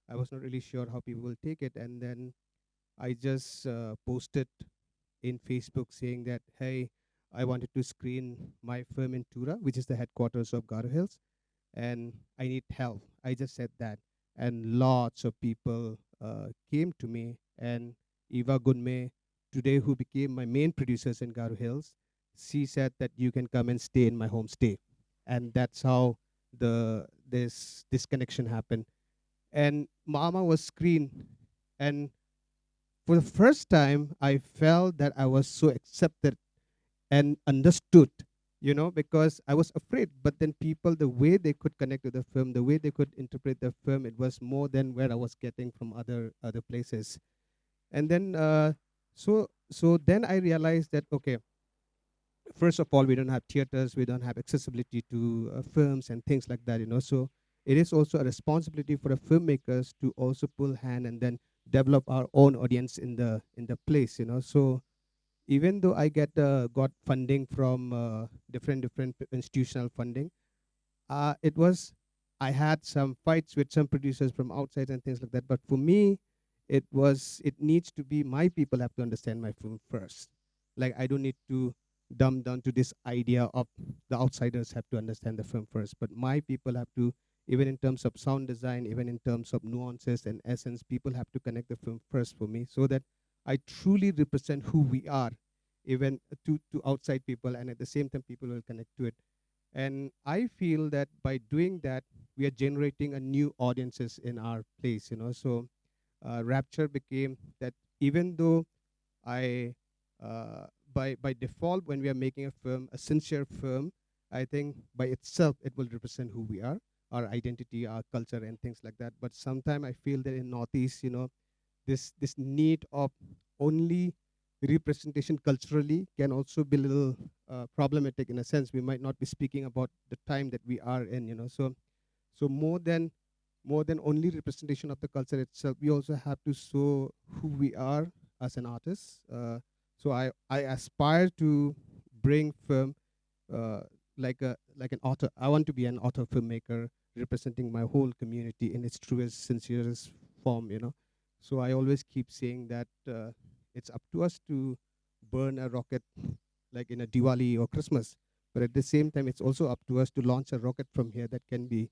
I was not really sure how people will take it, and then I just posted in Facebook saying that, hey, I wanted to screen my film in Tura, which is the headquarters of Garo Hills, and I need help. I just said that, and lots of people came to me, and Eva Gunme, today who became my main producers in Garo Hills, she said that you can come and stay in my homestay, and that's how this connection happened. And Mama was screened, and for the first time, I felt that I was so accepted and understood, because I was afraid. But then people, the way they could connect to the film, the way they could interpret the film, it was more than where I was getting from other places. And then, so then I realized that, okay, first of all, we don't have theaters, we don't have accessibility to films and things like that, so it is also a responsibility for the filmmakers to also pull hand and then develop our own audience in the place, so even though I got funding from different institutional funding, it was I had some fights with some producers from outside and things like that. But for me, it needs to be my people have to understand my film first. Like I don't need to dumb down to this idea of the outsiders have to understand the film first, but my people have to, even in terms of sound design, even in terms of nuances and essence, people have to connect the film first for me, so that I truly represent who we are, even to outside people, and at the same time people will connect to it. And I feel that by doing that, we are generating a new audiences in our place, so Rapture became that. Even though I by default, when we are making a film, a sincere film, I think by itself it will represent who we are, our identity, our culture, and things like that. But sometimes I feel that in Northeast, this need of only representation culturally can also be a little problematic. In a sense, we might not be speaking about the time that we are in, so more than only representation of the culture itself, we also have to show who we are as an artist. So I aspire to bring film uh, like an author. I want to be an author filmmaker representing my whole community in its truest, sincerest form. So I always keep saying that it's up to us to burn a rocket like in a Diwali or Christmas, but at the same time, it's also up to us to launch a rocket from here that can be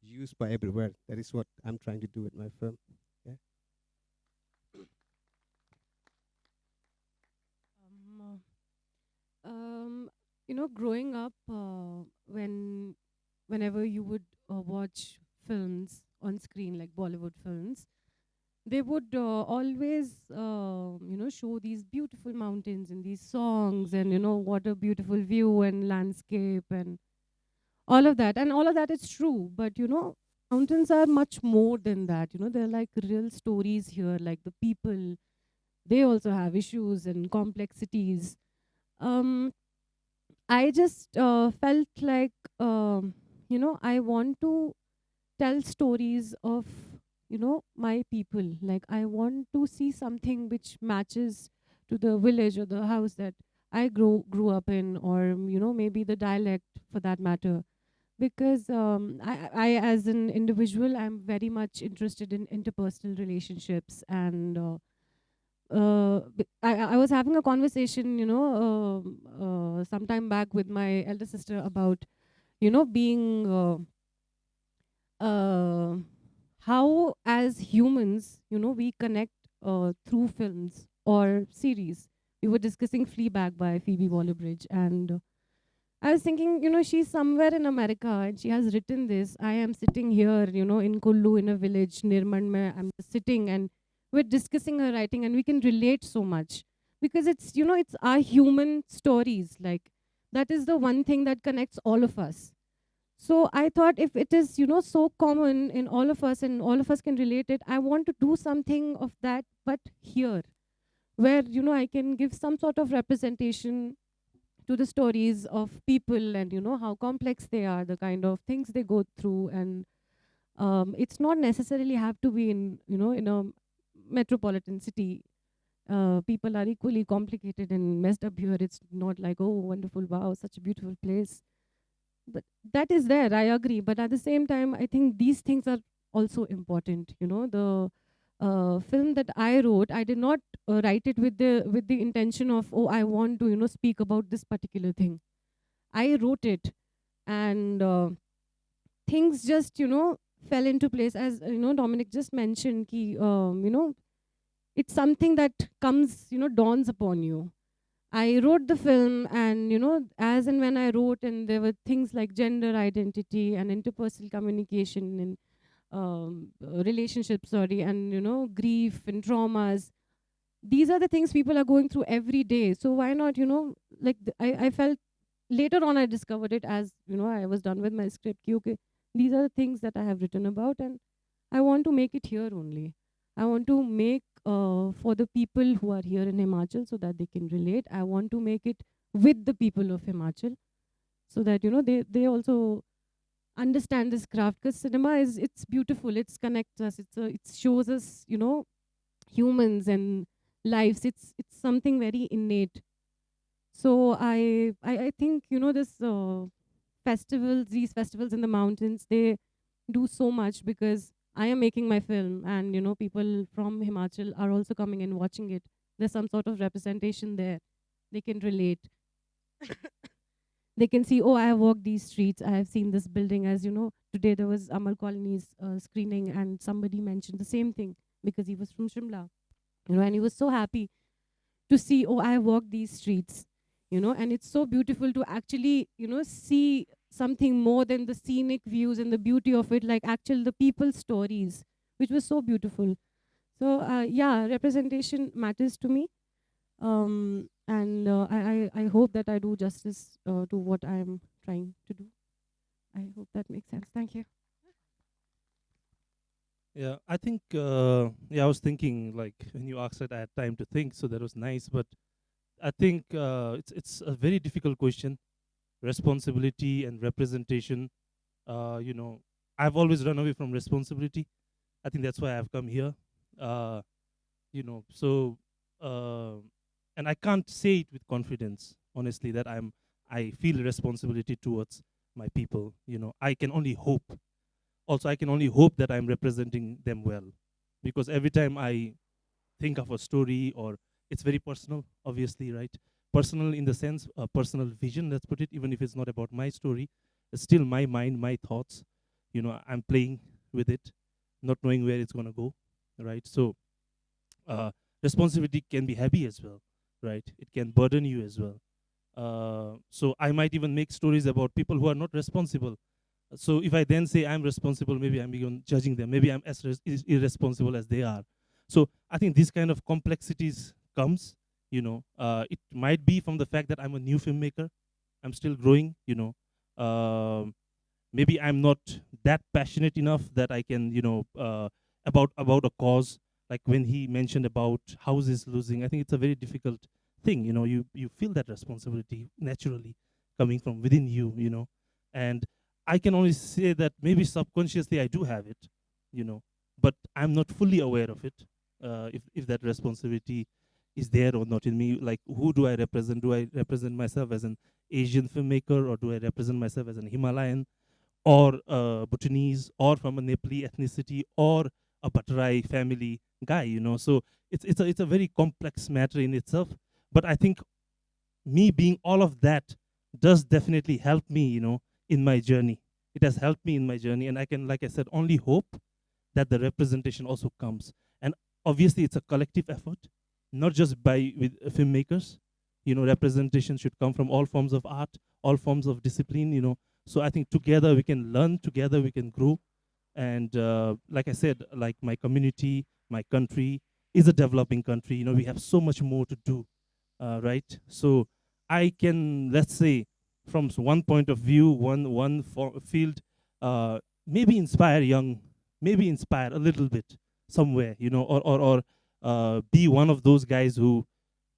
used by everywhere. That is what I'm trying to do with my film. Yeah. Um, Growing up, whenever you would watch films on screen, like Bollywood films, they would always, show these beautiful mountains in these songs, and what a beautiful view and landscape and all of that. And all of that is true, but mountains are much more than that. They're like real stories here, like the people, they also have issues and complexities. um I just felt like, I want to tell stories of, my people. Like, I want to see something which matches to the village or the house that I grew up in, or maybe the dialect for that matter. Because I, as an individual, I'm very much interested in interpersonal relationships. And I was having a conversation, some time back with my elder sister about, being uh, how as humans, we connect through films or series. We were discussing Fleabag by Phoebe Waller-Bridge, and I was thinking, she's somewhere in America and she has written this. I am sitting here, in Kullu in a village near Manme. I'm just sitting and we're discussing her writing, and we can relate so much because it's, it's our human stories. Like, that is the one thing that connects all of us. So I thought, if it is, so common in all of us and all of us can relate it, I want to do something of that, but here, where, I can give some sort of representation to the stories of people, and how complex they are, the kind of things they go through. And it's not necessarily have to be in, in a metropolitan city. People are equally complicated and messed up here. It's not like, oh, wonderful, wow, such a beautiful place. But that is there, I agree. But at the same time, I think these things are also important. The film that I wrote, I did not write it with the intention of, oh, I want to, speak about this particular thing. I wrote it, and things just, fell into place. As Dominic just mentioned, it's something that comes, dawns upon you. I wrote the film, and as and when I wrote, and there were things like gender identity and interpersonal communication and relationships, sorry, and grief and traumas. These are the things people are going through every day. So why not, like I felt later on I discovered it as I was done with my script. Okay, these are the things that I have written about, and I want to make it here only. I want to make for the people who are here in Himachal so that they can relate. I want to make it with the people of Himachal so that they also understand this craft, because cinema is, it's beautiful, it's connects us, it shows us humans and lives. It's something very innate. So I think this festivals, these festivals in the mountains, they do so much, because I am making my film, and people from Himachal are also coming and watching it. There's some sort of representation there. They can relate. They can see, oh, I have walked these streets, I have seen this building. As today there was Amal Colony's screening, and somebody mentioned the same thing because he was from Shimla, and he was so happy to see, oh, I have walked these streets, and it's so beautiful to actually see something more than the scenic views and the beauty of it, like actual the people's stories, which was so beautiful. So yeah, representation matters to me, and I hope that I do justice to what I'm trying to do. I hope that makes sense. Thank you. Yeah, I think, I was thinking, like, when you asked it, I had time to think, so that was nice. But I think it's a very difficult question. Responsibility and representation. You know, I've always run away from responsibility. I think that's why I've come here. Uh, so, uh, and I can't say it with confidence, honestly, that I feel responsibility towards my people. I can only hope. Also, I can only hope that I'm representing them well, because every time I think of a story, or it's very personal, obviously, right? Personal in the sense, a personal vision, let's put it, even if it's not about my story, it's still my mind, my thoughts. I'm playing with it, not knowing where it's going to go, right? So uh, responsibility can be heavy as well, right? It can burden you as well. So I might even make stories about people who are not responsible. So if I then say I'm responsible, maybe I'm even judging them. Maybe I'm as irresponsible as they are. So I think this kind of complexities comes. It might be from the fact that I'm a new filmmaker. I'm still growing. Maybe I'm not that passionate enough that I can, about a cause. Like when he mentioned about houses losing, I think it's a very difficult thing. You feel that responsibility naturally coming from within you. And I can only say that maybe subconsciously I do have it, you know, but I'm not fully aware of it. If that responsibility is there or not in me, like who do I represent? Do I represent myself as an Asian filmmaker, or do I represent myself as an Himalayan, or Bhutanese, or from a Nepali ethnicity, or a Bhattarai family guy? So it's a very complex matter in itself. But I think me being all of that does definitely help me, in my journey. It has helped me in my journey, and I can, like I said, only hope that the representation also comes. And obviously, it's a collective effort, not just by with filmmakers. Representation should come from all forms of art, all forms of discipline. So I think together we can learn, together we can grow. And like I said, like my community, my country is a developing country. We have so much more to do, right? So I can, let's say, from one point of view, one field, maybe inspire young, maybe inspire a little bit somewhere, or be one of those guys who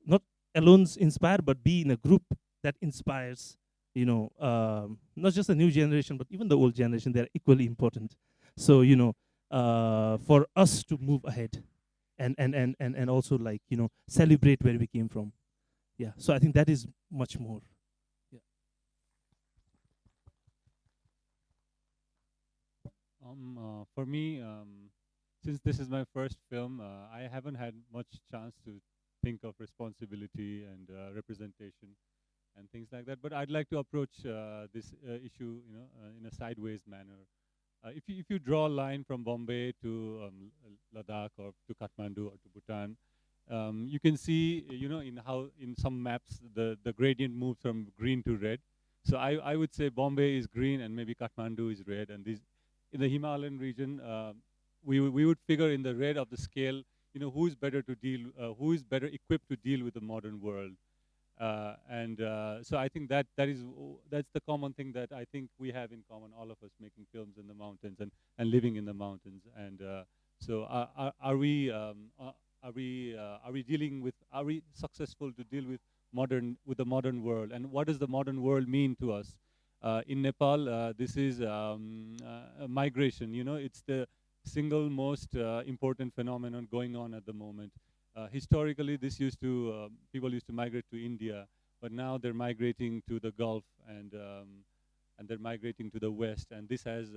not alone inspire, but be in a group that inspires. Not just the new generation, but even the old generation. They're equally important. So for us to move ahead, and also, like, celebrate where we came from. Yeah, so I think that is much more. Yeah. For me, since this is my first film, I haven't had much chance to think of responsibility and representation and things like that. But I'd like to approach this issue, in a sideways manner. if you draw a line from Bombay to Ladakh or to Kathmandu or to Bhutan, you can see, in how in some maps the gradient moves from green to red. So I would say Bombay is green and maybe Kathmandu is red. And these in the Himalayan region, we would figure in the red of the scale, who is better to deal, who is better equipped to deal with the modern world. And so I think that's the common thing that I think we have in common, all of us making films in the mountains and living in the mountains. And so are we dealing with, are we successful to deal with the modern world, and what does the modern world mean to us? In Nepal, this is migration. It's the single most important phenomenon going on at the moment. Historically, people used to migrate to India, but now they're migrating to the Gulf, and they're migrating to the West, and this has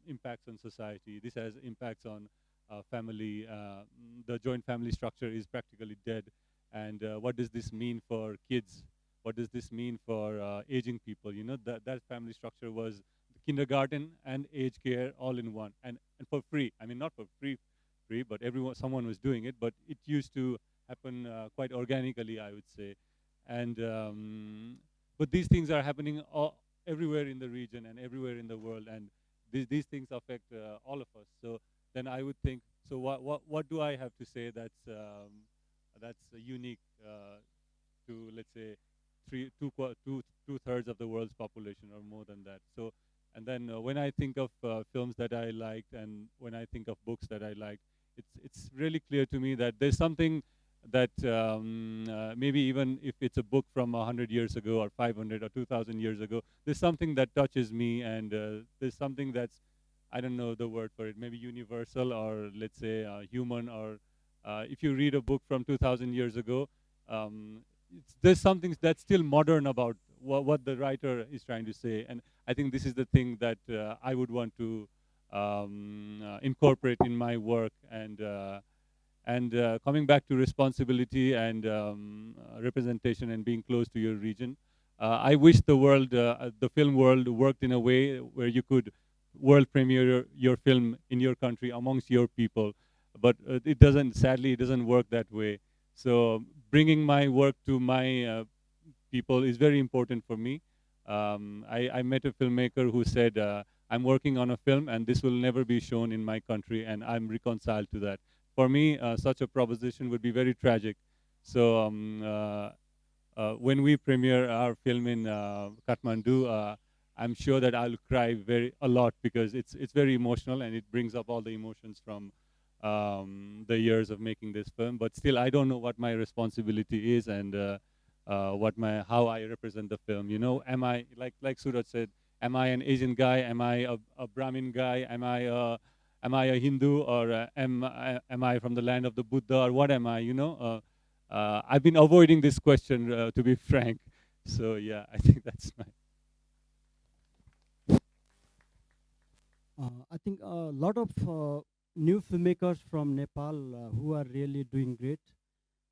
impacts on society. This has impacts on family. The joint family structure is practically dead, and what does this mean for kids? What does this mean for aging people? That family structure was kindergarten and aged care all in one, and for free. I mean, not for free, but someone was doing it. But it used to happen quite organically, I would say. And but these things are happening everywhere in the region and everywhere in the world, and these things affect all of us. So then I would think, so what do I have to say that's unique to, let's say, two-thirds of the world's population or more than that. So, and then when I think of films that I liked, and when I think of books that I liked, it's really clear to me that there's something that maybe even if it's a book from 100 years ago or 500 or 2,000 years ago, there's something that touches me, and there's something that's, I don't know the word for it, maybe universal, or let's say human, or if you read a book from 2,000 years ago, there's something that's still modern about what the writer is trying to say. And I think this is the thing that I would want to incorporate in my work. And coming back to responsibility and representation and being close to your region, I wish the film world worked in a way where you could world premiere your film in your country amongst your people. But sadly, it doesn't work that way. So bringing my work to my people is very important for me. I met a filmmaker who said, I'm working on a film and this will never be shown in my country, and I'm reconciled to that. For me, such a proposition would be very tragic. So when we premiere our film in Kathmandu, I'm sure that I'll cry a lot, because it's very emotional, and it brings up all the emotions from the years of making this film. But still, I don't know what my responsibility is, and how I represent the film. Am I, like Suraj said, am I an Asian guy? Am I a Brahmin guy? Am I a Hindu, or am I from the land of the Buddha, or what am I? I've been avoiding this question, to be frank. So yeah, I think that's my. I think a lot of new filmmakers from Nepal who are really doing great.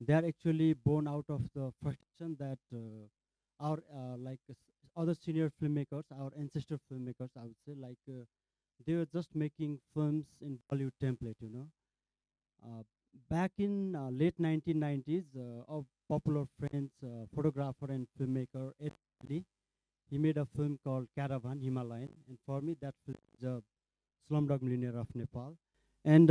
They are actually born out of the frustration that our other senior filmmakers, our ancestor filmmakers, I would say, they were just making films in Bollywood template. Back in late 1990s, a popular French photographer and filmmaker, Ed Lee, he made a film called Caravan, Himalayan, and for me that film is a Slumdog Millionaire of Nepal. And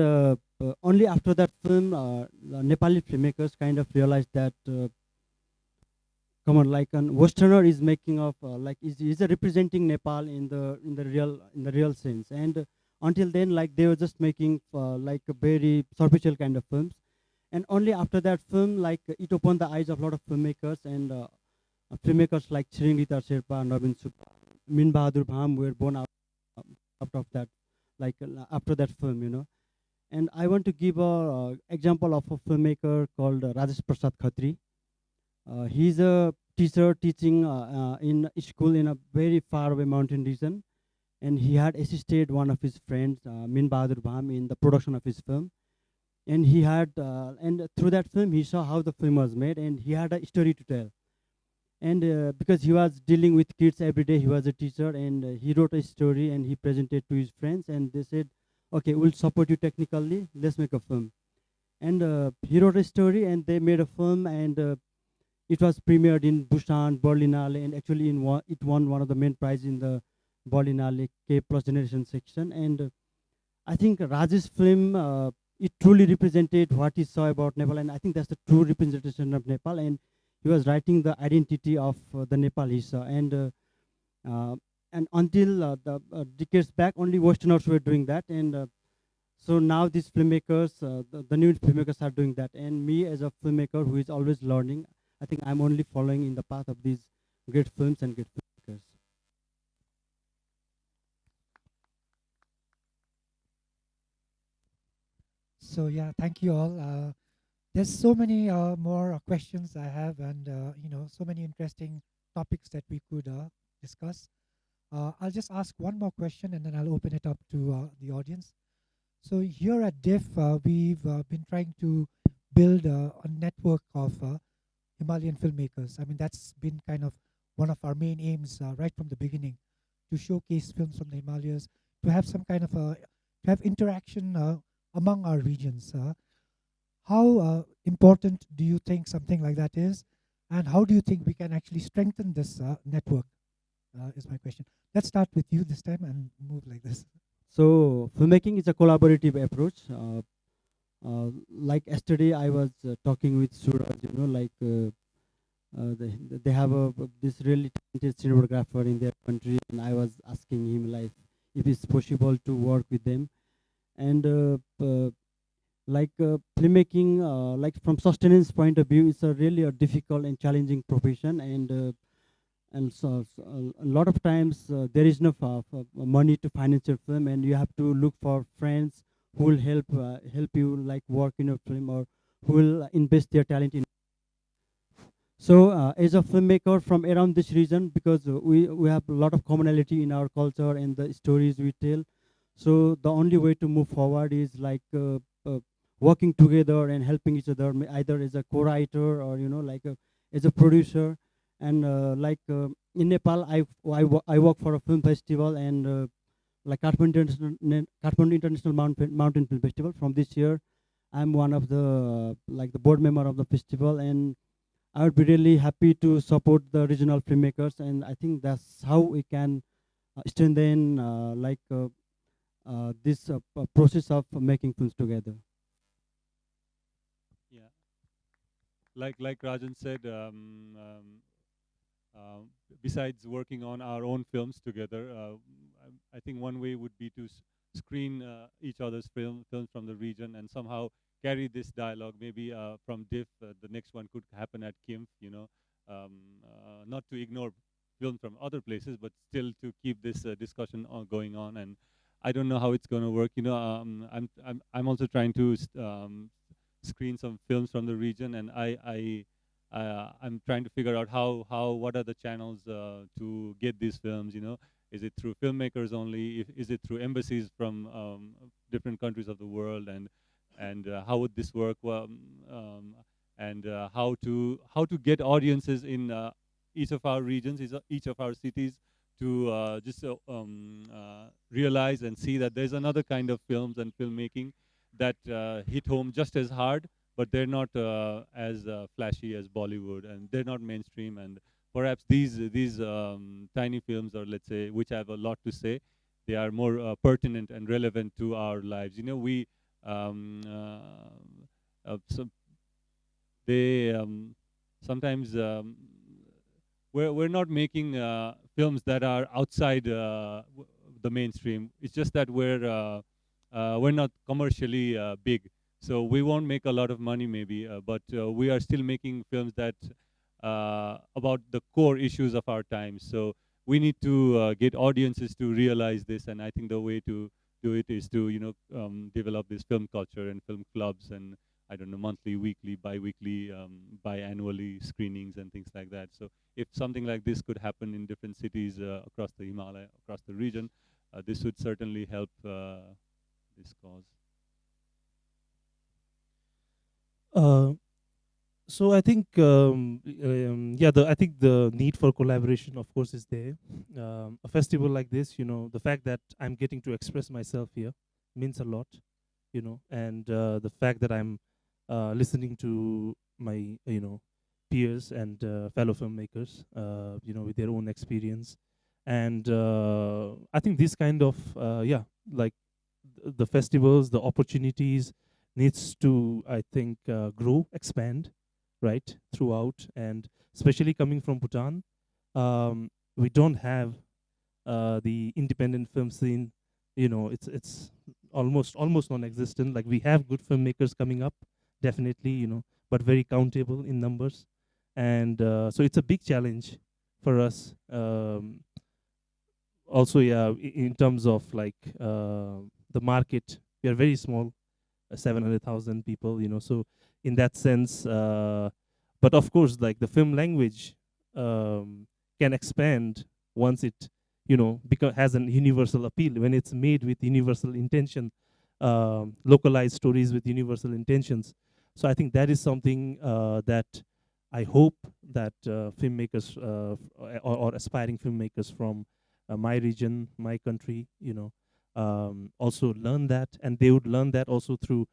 only after that film, the Nepali filmmakers kind of realized that, come on, like a Westerner is making of, is representing Nepal in the real sense. And until then, they were just making a very superficial kind of films. And only after that film, it opened the eyes of a lot of filmmakers, and filmmakers like Chiringrita Sherpa, Navin Supa, Min Bahadur Bham were born out of that, after that film. And I want to give a example of a filmmaker called Rajesh Prasad Khatri. He's a teacher teaching in a school in a very far away mountain region, and he had assisted one of his friends, Min Bahadur Bham, in the production of his film. And and through that film, he saw how the film was made, and he had a story to tell. And because he was dealing with kids every day, he was a teacher, and he wrote a story and he presented to his friends, and they said, okay, we'll support you technically, let's make a film. And he wrote a story and they made a film, and it was premiered in Busan, Berlinale, and actually it won one of the main prizes in the Berlinale K plus generation section. And I think Raj's film, it truly represented what he saw about Nepal, and I think that's the true representation of Nepal. And he was writing the identity of the Nepal he saw. Uh, and until the decades back, only Westerners were doing that. And so now these filmmakers, the new filmmakers are doing that. And me as a filmmaker who is always learning, I think I'm only following in the path of these great films and great filmmakers. So yeah, thank you all. There's so many more questions I have, and so many interesting topics that we could discuss. I'll just ask one more question, and then I'll open it up to the audience. So here at DIFF, we've been trying to build a network of Himalayan filmmakers. I mean, that's been kind of one of our main aims right from the beginning, to showcase films from the Himalayas, to have some kind of to have interaction among our regions. How important do you think something like that is, and how do you think we can actually strengthen this network? Is my question. Let's start with you this time and move like this. So filmmaking is a collaborative approach. Like yesterday, I was talking with Suraj. They have this really talented cinematographer in their country, and I was asking him like if it's possible to work with them. And filmmaking, like from sustenance point of view, it's a really a difficult and challenging profession. And a lot of times there is no money to finance your film, and you have to look for friends who will help you like work in a film, or who will invest their talent in. So as a filmmaker from around this region, because we have a lot of commonality in our culture and the stories we tell, so the only way to move forward is like working together and helping each other, either as a co-writer or as a producer. And in Nepal, I work for a film festival, and like Kathmandu International Mountain Film Festival. From this year, I'm one of the like the board member of the festival, and I would be really happy to support the regional filmmakers. And I think that's how we can strengthen this process of making films together. Yeah, like Rajan said, besides working on our own films together, I think one way would be to screen each other's films from the region and somehow carry this dialogue. Maybe from DIFF, the next one could happen at KIMF. Not to ignore films from other places, but still to keep this discussion going on. And I don't know how it's going to work. I'm also trying to screen some films from the region, and I'm trying to figure out what are the channels to get these films. Is it through filmmakers only? Is it through embassies from different countries of the world? And how would this work? Well, and how to get audiences in each of our regions, each of our cities, to just realize and see that there's another kind of films and filmmaking that hit home just as hard, but they're not as flashy as Bollywood, and they're not mainstream. And perhaps these tiny films, or let's say, which have a lot to say, they are more pertinent and relevant to our lives. We so they sometimes we're not making films that are outside the mainstream. It's just that we're not commercially big, so we won't make a lot of money maybe, but we are still making films that about the core issues of our times. So we need to get audiences to realize this, and I think the way to do it is to develop this film culture and film clubs, and I don't know, monthly, weekly, bi-weekly, biannually screenings and things like that. So if something like this could happen in different cities across the Himalaya, across the region, this would certainly help this cause. Uh, So I think, yeah, I think the need for collaboration, of course, is there. A festival like this, the fact that I'm getting to express myself here means a lot, and the fact that I'm listening to my, peers and fellow filmmakers, with their own experience, and I think this kind of, yeah, like the festivals, the opportunities needs to, I think, grow, expand, right, throughout, and especially coming from Bhutan, we don't have the independent film scene. It's almost non-existent. Like, we have good filmmakers coming up, definitely, but very countable in numbers, and so it's a big challenge for us. Also, yeah, in terms of like the market, we are very small, 700,000 people, so in that sense, but of course, like, the film language can expand once it, has an universal appeal, when it's made with universal intention, localized stories with universal intentions. So I think that is something that I hope that filmmakers, or aspiring filmmakers from my region, my country, also learn that, and they would learn that also through,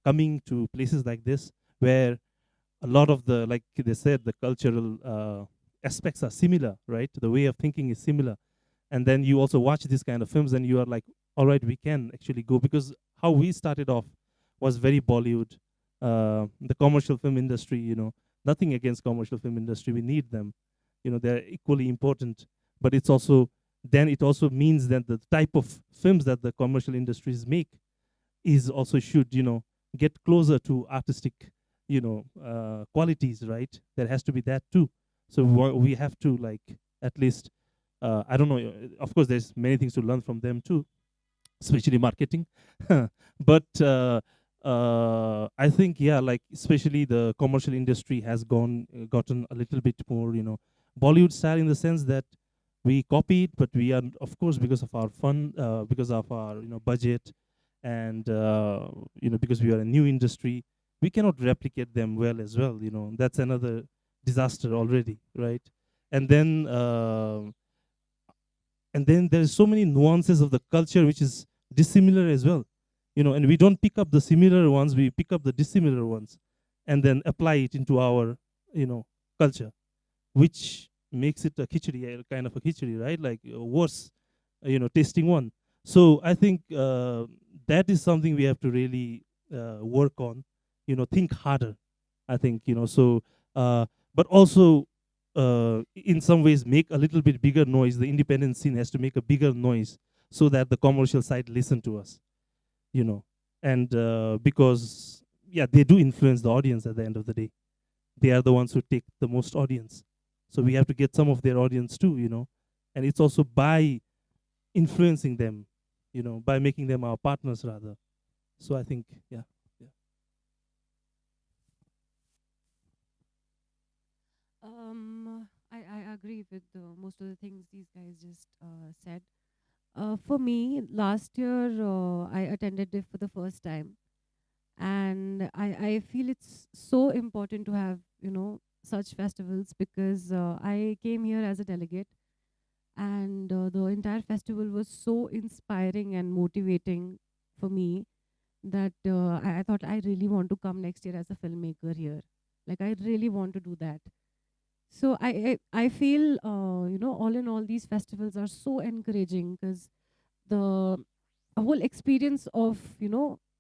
coming to places like this, where a lot of the, like they said, the cultural aspects are similar, right? The way of thinking is similar, and then you also watch these kind of films, and you are like, all right, we can actually go, because how we started off was very Bollywood, the commercial film industry. Nothing against commercial film industry, we need them. They're equally important, but it's also, then it also means that the type of films that the commercial industries make is also should, get closer to artistic, qualities, right? There has to be that too. So we have to, like, at least, I don't know, of course there's many things to learn from them too, especially marketing. But I think, yeah, like, especially the commercial industry has gotten a little bit more, Bollywood style, in the sense that we copy it, but we are, of course, because of our fun, because of our, budget, and because we are a new industry, we cannot replicate them well as well. That's another disaster already, right? And then there's so many nuances of the culture which is dissimilar as well, and we don't pick up the similar ones, we pick up the dissimilar ones, and then apply it into our, culture, which makes it a khichdi, kind of a khichdi, right? Like, worse, tasting one. So I think that is something we have to really work on, think harder, I think, so but also, in some ways, make a little bit bigger noise. The independent scene has to make a bigger noise, so that the commercial side listen to us, you know and because, yeah, they do influence the audience. At the end of the day, they are the ones who take the most audience, so we have to get some of their audience too, and it's also by influencing them, by making them our partners, rather. So I think, yeah, yeah. I agree with most of the things these guys just said. For me, last year I attended DIFF for the first time, and I feel it's so important to have such festivals, because I came here as a delegate, and the entire festival was so inspiring and motivating for me that I thought I really want to come next year as a filmmaker here. Like, I really want to do that. So I feel all in all, these festivals are so encouraging, because the whole experience of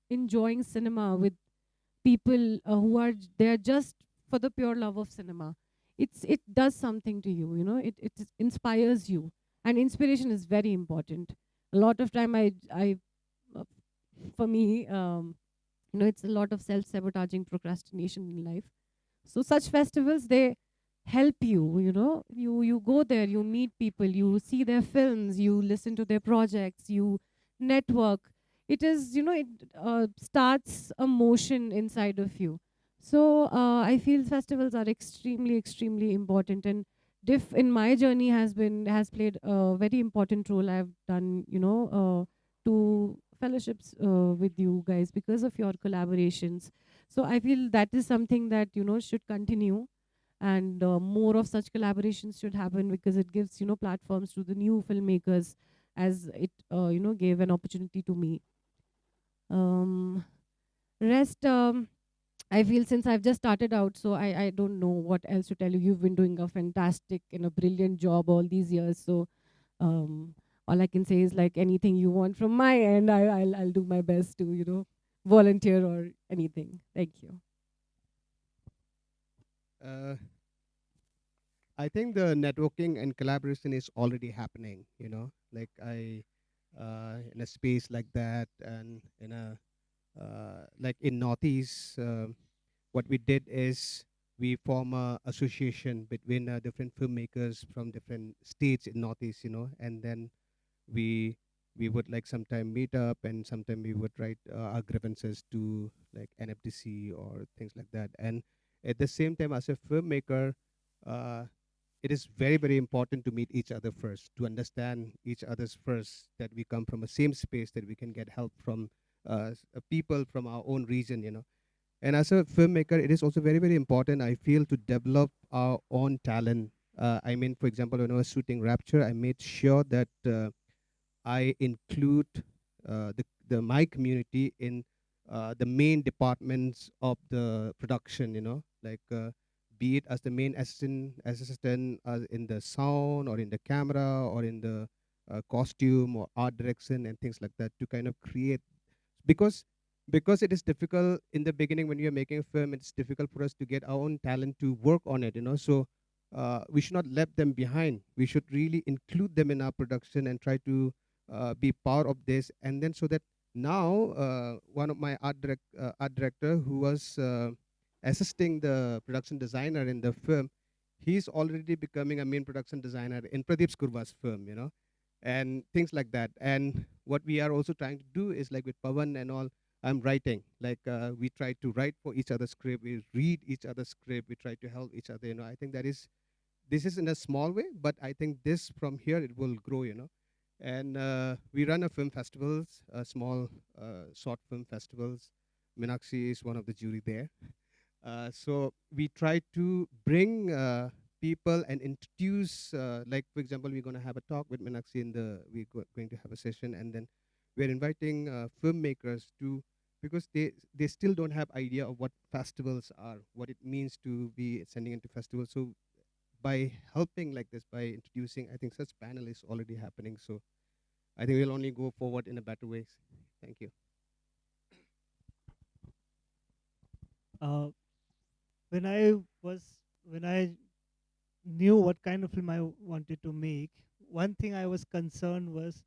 enjoying cinema with people who are there just for the pure love of cinema, it does something to you. It inspires you, and inspiration is very important. A lot of time, I uh, for me, it's a lot of self-sabotaging procrastination in life. So such festivals, they help you. You go there, you meet people, you see their films, you listen to their projects, you network. It is, it starts a motion inside of you. So I feel festivals are extremely, extremely important, and diff in my journey has played a very important role. I've done, two fellowships with you guys because of your collaborations. So I feel that is something that should continue, and more of such collaborations should happen, because it gives platforms to the new filmmakers, as it gave an opportunity to me. um Rest, I feel, since I've just started out, so I don't know what else to tell you. You've been doing a fantastic and a brilliant job all these years. So um, all I can say is, like, anything you want from my end, I'll do my best to volunteer or anything. Thank you. Uh, I think the networking and collaboration is already happening. Like in a space like that, and in a like in Northeast, what we did is we form a association between different filmmakers from different states in Northeast. And then we we would like sometime meet up, and sometime we would write our grievances to like NFTC or things like that. And at the same time, as a filmmaker, uh, it is very very important to meet each other first, to understand each other's first, that we come from a same space, that we can get help from people from our own region. And as a filmmaker, it is also very very important, I feel, to develop our own talent. I mean, for example, when I was shooting Rapture, I made sure that I include the my community in the main departments of the production. Like be it as the main assistant in the sound, or in the camera, or in the costume or art direction and things like that, to kind of create, because it is difficult in the beginning when you're making a film. It's difficult for us to get our own talent to work on it. So we should not let them behind. We should really include them in our production and try to be part of this. And then, so that now one of my art director, who was assisting the production designer in the film, he's already becoming a main production designer in Pradeep Skurva's film. And things like that. And what we are also trying to do is, like with Pavan and all, I'm writing. Like we try to write for each other's script. We read each other's script. We try to help each other. I think this is in a small way, but I think this from here it will grow. And we run a film festivals, small short film festivals. Meenakshi is one of the jury there. So we try to bring people and introduce, like for example, we're going to have a talk with Meenakshi going to have a session, and then we're inviting filmmakers to, because they still don't have idea of what festivals are, what it means to be sending into festivals. So by helping like this, by introducing, I think such panel is already happening. So I think we'll only go forward in a better ways. Thank you. Uh, when I was when I knew what kind of film I wanted to make, one thing I was concerned was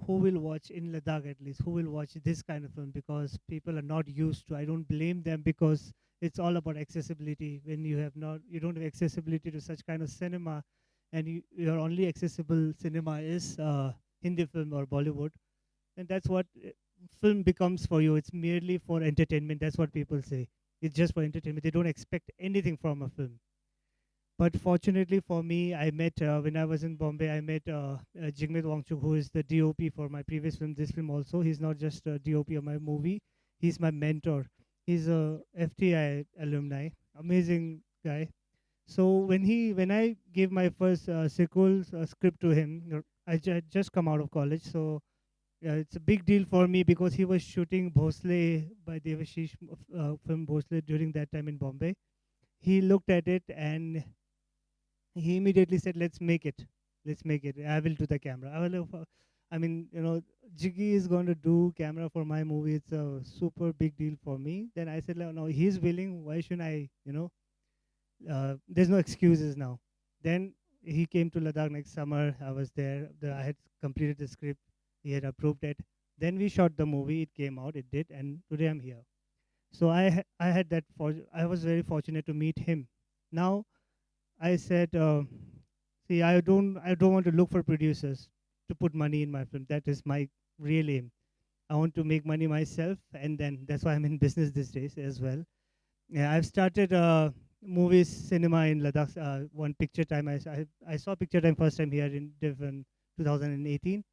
who will watch in Ladakh, at least, who will watch this kind of film, because people are not used to. I don't blame them, because it's all about accessibility. When you don't have accessibility to such kind of cinema, and your only accessible cinema is Hindi film or Bollywood, and that's what film becomes for you. It's merely for entertainment. That's what people say. It's just for entertainment. They don't expect anything from a film. But fortunately for me, I met, when I was in Bombay, I met Jigmeet Wangchuk, who is the DOP for my previous film, this film also. He's not just a DOP of my movie, he's my mentor. He's a FTI alumni, amazing guy. So when I gave my first sequel script to him, had just come out of college, so it's a big deal for me, because he was shooting Bhosle by Devashish film Bhosle during that time in Bombay. He looked at it and he immediately said, "Let's make it. Let's make it. I will do the camera." I mean, Jiggy is going to do camera for my movie. It's a super big deal for me. Then I said, "No, he's willing. Why shouldn't I? There's no excuses now." Then he came to Ladakh next summer. I was there. I had completed the script. He had approved it. Then we shot the movie. It came out. It did, and today I'm here. So I had that. I was very fortunate to meet him. Now I said, see, I don't want to look for producers to put money in my film. That is my real aim. I want to make money myself, and then that's why I'm in business these days as well. Yeah, I've started movies, cinema in Ladakh. One Picture Time. I saw Picture Time first time here in DIFF in 2018.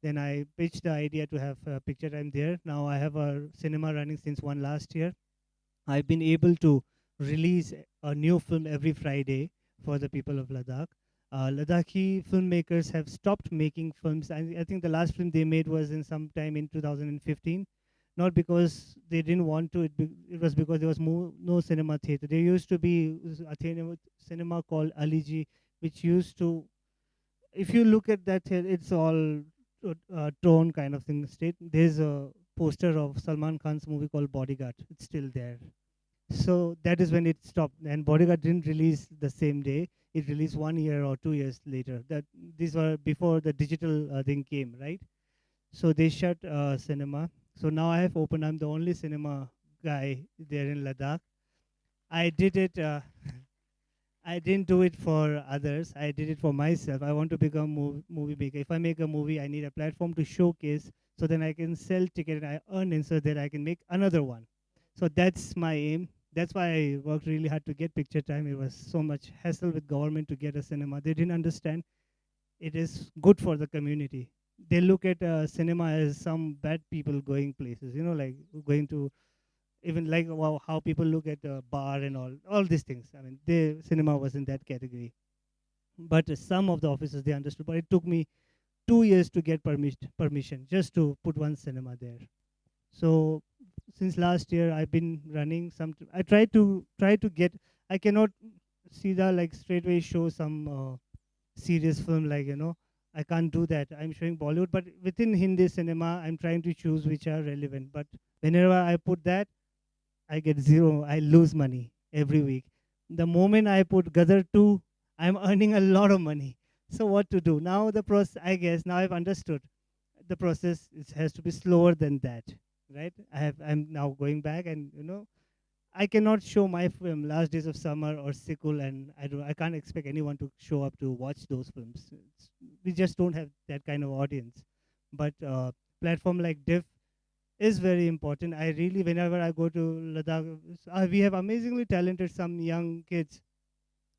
Then I pitched the idea to have Picture Time there. Now I have a cinema running since one last year. I've been able to release a new film every Friday for the people of Ladakh. Ladakhi filmmakers have stopped making films. I think the last film they made was in sometime in 2015. Not because they didn't want to, it was because there was no cinema theater. There used to be a cinema called Aliji, which used to, if you look at that, it's all tone kind of thing. There's a poster of Salman Khan's movie called Bodyguard. It's still there. So that is when it stopped. And Bodyguard didn't release the same day. It released 1 year or 2 years later. That these were before the digital thing came, right? So they shut cinema. So now I have opened. I'm the only cinema guy there in Ladakh. I did it. I didn't do it for others. I did it for myself. I want to become movie maker. If I make a movie, I need a platform to showcase, so then I can sell ticket and I earn it, so that I can make another one. So that's my aim. That's why I worked really hard to get picture time. It was so much hassle with government to get a cinema. They didn't understand it is good for the community. They look at cinema as some bad people going places, like going to, even like how people look at a bar and all these things. I mean, the cinema was in that category. But some of the officers, they understood. But it took me 2 years to get permission just to put one cinema there. So since last year, I've been running some. I try to get. I cannot see the like straightway show some serious film, like I can't do that. I'm showing Bollywood, but within Hindi cinema, I'm trying to choose which are relevant. But whenever I put that, I get zero. I lose money every week. The moment I put Gadar 2, I'm earning a lot of money. So what to do? Now the process, I guess, now I've understood the process has to be slower than that, right? I'm now going back, and I cannot show my film Last Days of Summer or Sikul, and I can't expect anyone to show up to watch those films. We just don't have that kind of audience. But platform like DIFF is very important. I really, whenever I go to Ladakh, we have amazingly talented some young kids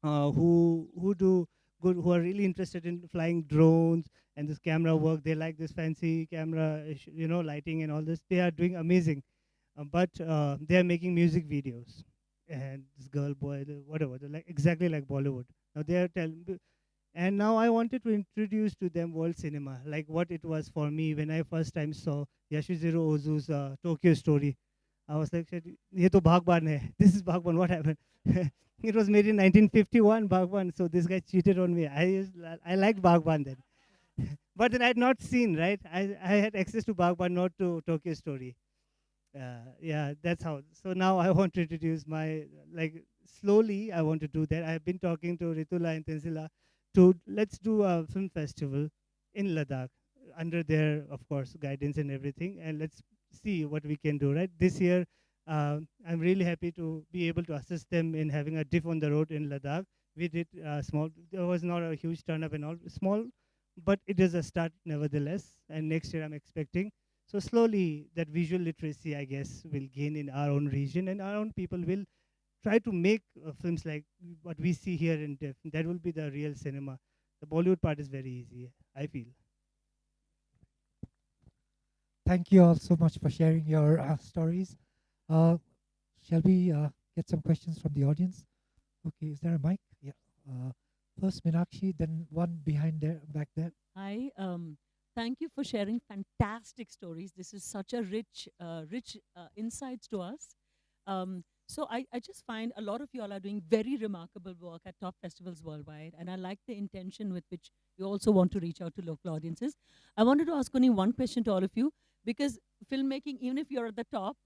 who do good, who are really interested in flying drones and this camera work. They like this fancy camera, lighting and all this. They are doing amazing, but they are making music videos. And this girl, boy, whatever, they're like exactly like Bollywood. Now they are telling. And now I wanted to introduce to them world cinema, like what it was for me when I first time saw Yashizuru Ozu's Tokyo Story. I was like, "Shit, ye to Bhagwan hai. This is Bhagwan, what happened?" It was made in 1951, Bhagwan, so this guy cheated on me. I liked Bhagwan then. But then I had not seen, right? I had access to Bhagwan, not to Tokyo Story. Yeah, that's how. So now I want to introduce my, like, slowly I want to do that. I've been talking to Ritula and Tenzila to let's do a film festival in Ladakh under their, of course, guidance and everything, and let's see what we can do. Right, this year, I'm really happy to be able to assist them in having a diff on the road in Ladakh. We did small. There was not a huge turn up and all, small, but it is a start nevertheless. And next year, I'm expecting. So slowly, that visual literacy, I guess, will gain in our own region, and our own people will try to make films like what we see here in DIFF. That will be the real cinema. The Bollywood part is very easy, I feel. Thank you all so much for sharing your stories. Uh, shall we get some questions from the audience? Okay, is there a mic? Yeah. First Minakshi, then one behind there, back there. Hi. Thank you for sharing fantastic stories. This is such a rich insights to us. So I just find a lot of you all are doing very remarkable work at top festivals worldwide, and I like the intention with which you also want to reach out to local audiences. I wanted to ask only one question to all of you, because filmmaking, even if you're at the top,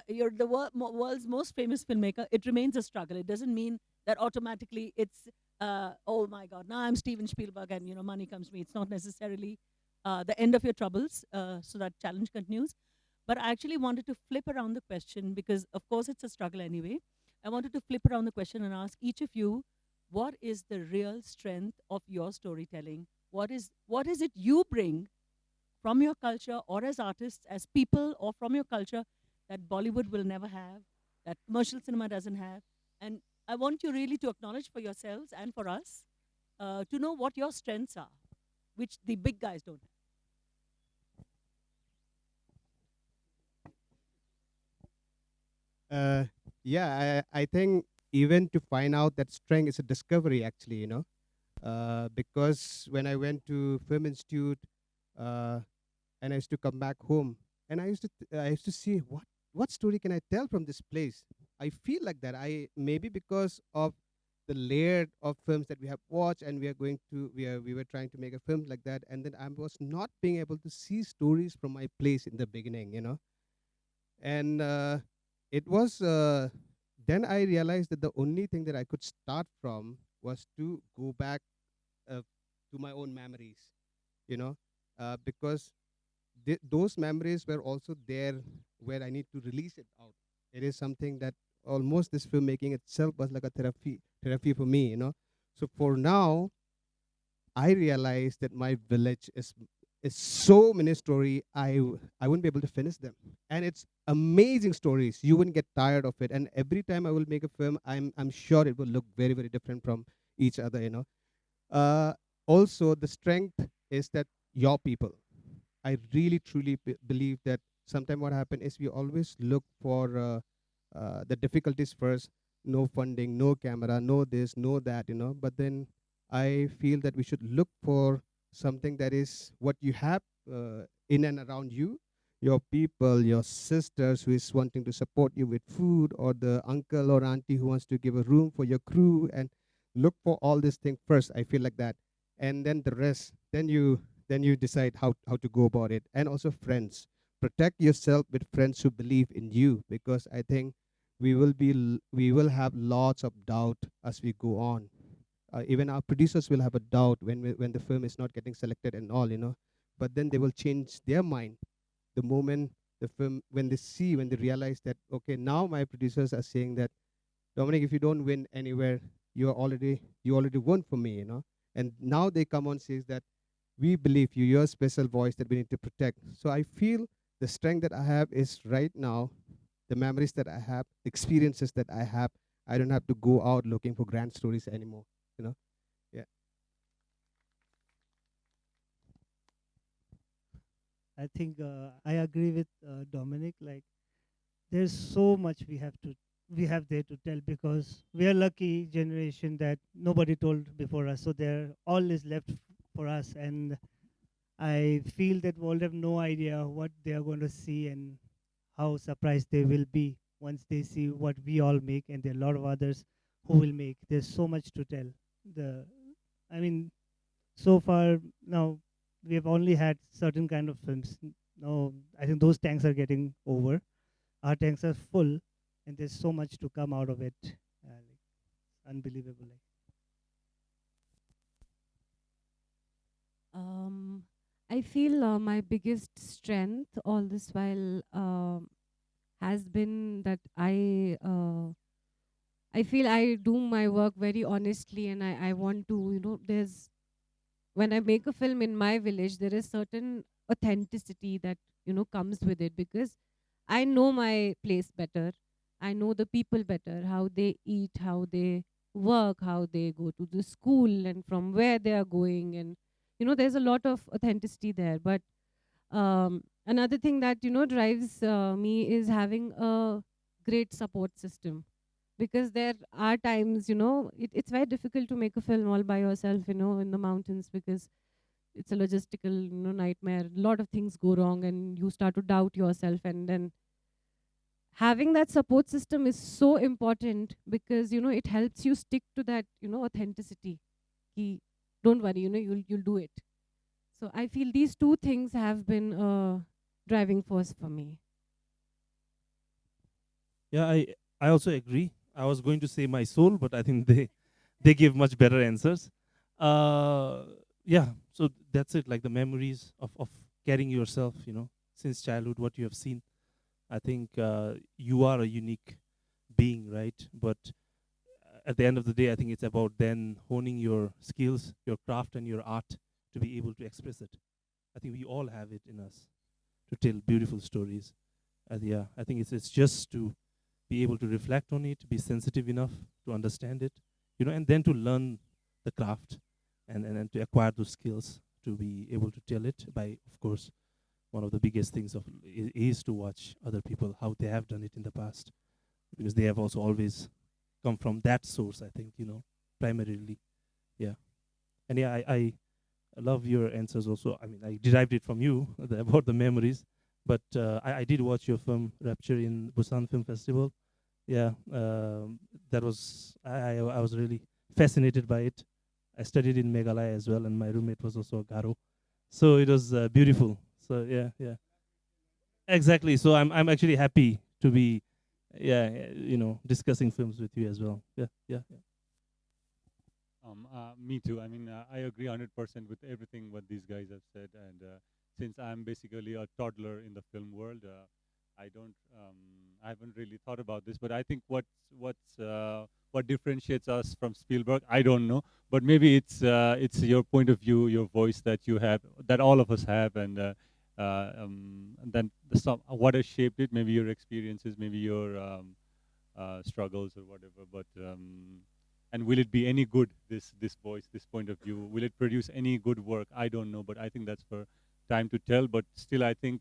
you're the world's most famous filmmaker, it remains a struggle. It doesn't mean that automatically it's, oh my God, now I'm Steven Spielberg and money comes to me. It's not necessarily the end of your troubles, so that challenge continues. But I actually wanted to flip around the question, because of course it's a struggle anyway. I wanted to flip around the question and ask each of you, what is the real strength of your storytelling? What is it you bring from your culture, or as artists, as people, or from your culture that Bollywood will never have, that commercial cinema doesn't have? And I want you really to acknowledge for yourselves and for us to know what your strengths are, which the big guys don't have. Yeah, I think even to find out that strength is a discovery, actually, because when I went to Film Institute, uh, and I used to come back home, and I used to see what story can I tell from this place. I feel like that. I maybe because of the layer of films that we have watched, and we were trying to make a film like that, and then I was not being able to see stories from my place in the beginning. And it was then I realized that the only thing that I could start from was to go back to my own memories, you know, because those memories were also there where I need to release it out. It is something that almost this filmmaking itself was like a therapy for me. So for now, I realized that my village is so many story. I wouldn't be able to finish them, and it's amazing stories. You wouldn't get tired of it. And every time I will make a film, I'm sure it will look very very different from each other. Uh, Also, the strength is that your people. I really truly believe that sometime what happened is we always look for the difficulties first. No funding, no camera, no this, no that. But then I feel that we should look for something that is what you have in and around you, your people, your sisters who is wanting to support you with food, or the uncle or auntie who wants to give a room for your crew, and look for all these things first. I feel like that, and then the rest. Then you decide how to go about it. And also friends, protect yourself with friends who believe in you, because I think we will have lots of doubt as we go on. Even our producers will have a doubt when the film is not getting selected and all. But then they will change their mind the moment the film, when they realize that, okay, now my producers are saying that, Dominic, if you don't win anywhere, you already won for me. And now they come on says that we believe you, you're a special voice that we need to protect. So I feel the strength that I have is right now, the memories that I have, experiences that I have. I don't have to go out looking for grand stories anymore. You know? Yeah. I think I agree with Dominic. Like, there's so much we have there to tell, because we are lucky generation that nobody told before us. So there all is left for us, and I feel that we'll have no idea what they are going to see and how surprised they will be once they see what we all make, and there are a lot of others who will make. There's so much to tell. The, I mean, so far now we have only had certain kind of films. Now I think those tanks are getting over. Our tanks are full, and there's so much to come out of it. Like, unbelievable. Like. Um, I feel my biggest strength all this while has been that I feel I do my work very honestly, and I want to, there's, when I make a film in my village, there is certain authenticity that, comes with it, because I know my place better. I know the people better, how they eat, how they work, how they go to the school, and from where they are going. And, there's a lot of authenticity there. But another thing that, drives me is having a great support system, because there are times, it's very difficult to make a film all by yourself, in the mountains, because it's a logistical, nightmare. A lot of things go wrong, and you start to doubt yourself. And then having that support system is so important, because it helps you stick to that, authenticity. Ki, don't worry, you'll do it. So I feel these two things have been a driving force for me. Yeah, I also agree. I was going to say my soul, but I think they give much better answers. Uh, yeah, so that's it. Like the memories of carrying yourself, since childhood, what you have seen. I think you are a unique being, right? But at the end of the day, I think it's about then honing your skills, your craft, and your art to be able to express it. I think we all have it in us to tell beautiful stories. Yeah, I think it's just to be able to reflect on it, be sensitive enough to understand it, and then to learn the craft, and to acquire those skills to be able to tell it by, of course, one of the biggest things is to watch other people, how they have done it in the past. because they have also always come from that source, I think, primarily. Yeah. And yeah, I love your answers also. I mean, I derived it from you about the memories, but I did watch your film Rapture in Busan Film Festival. Yeah, that was I was really fascinated by it. I studied in Meghalaya as well, and my roommate was also a Garo, so it was beautiful. So yeah, yeah, exactly. So I'm actually happy to be, yeah, discussing films with you as well. Yeah, yeah, yeah. Me too. I mean, I agree 100% with everything what these guys have said. And since I'm basically a toddler in the film world, I haven't really thought about this. But I think what differentiates us from Spielberg, I don't know. But maybe it's your point of view, your voice that you have, that all of us have, and then what has shaped it. Maybe your experiences, maybe your struggles or whatever. But and will it be any good, this voice, this point of view? Will it produce any good work? I don't know, but I think that's for time to tell. But still, I think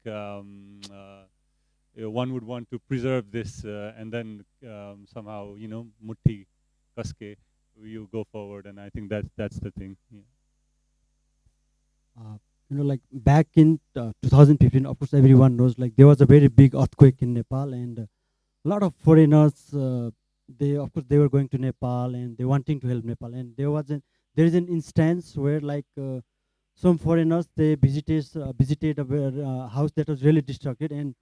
one would want to preserve this, and then somehow, mutti kaske, you go forward. And I think that's the thing. Yeah. Like back in 2015, of course, everyone knows, like there was a very big earthquake in Nepal, and a lot of foreigners, they of course they were going to Nepal and they wanting to help Nepal, and there is an instance where like some foreigners, they visited a house that was really destructed, and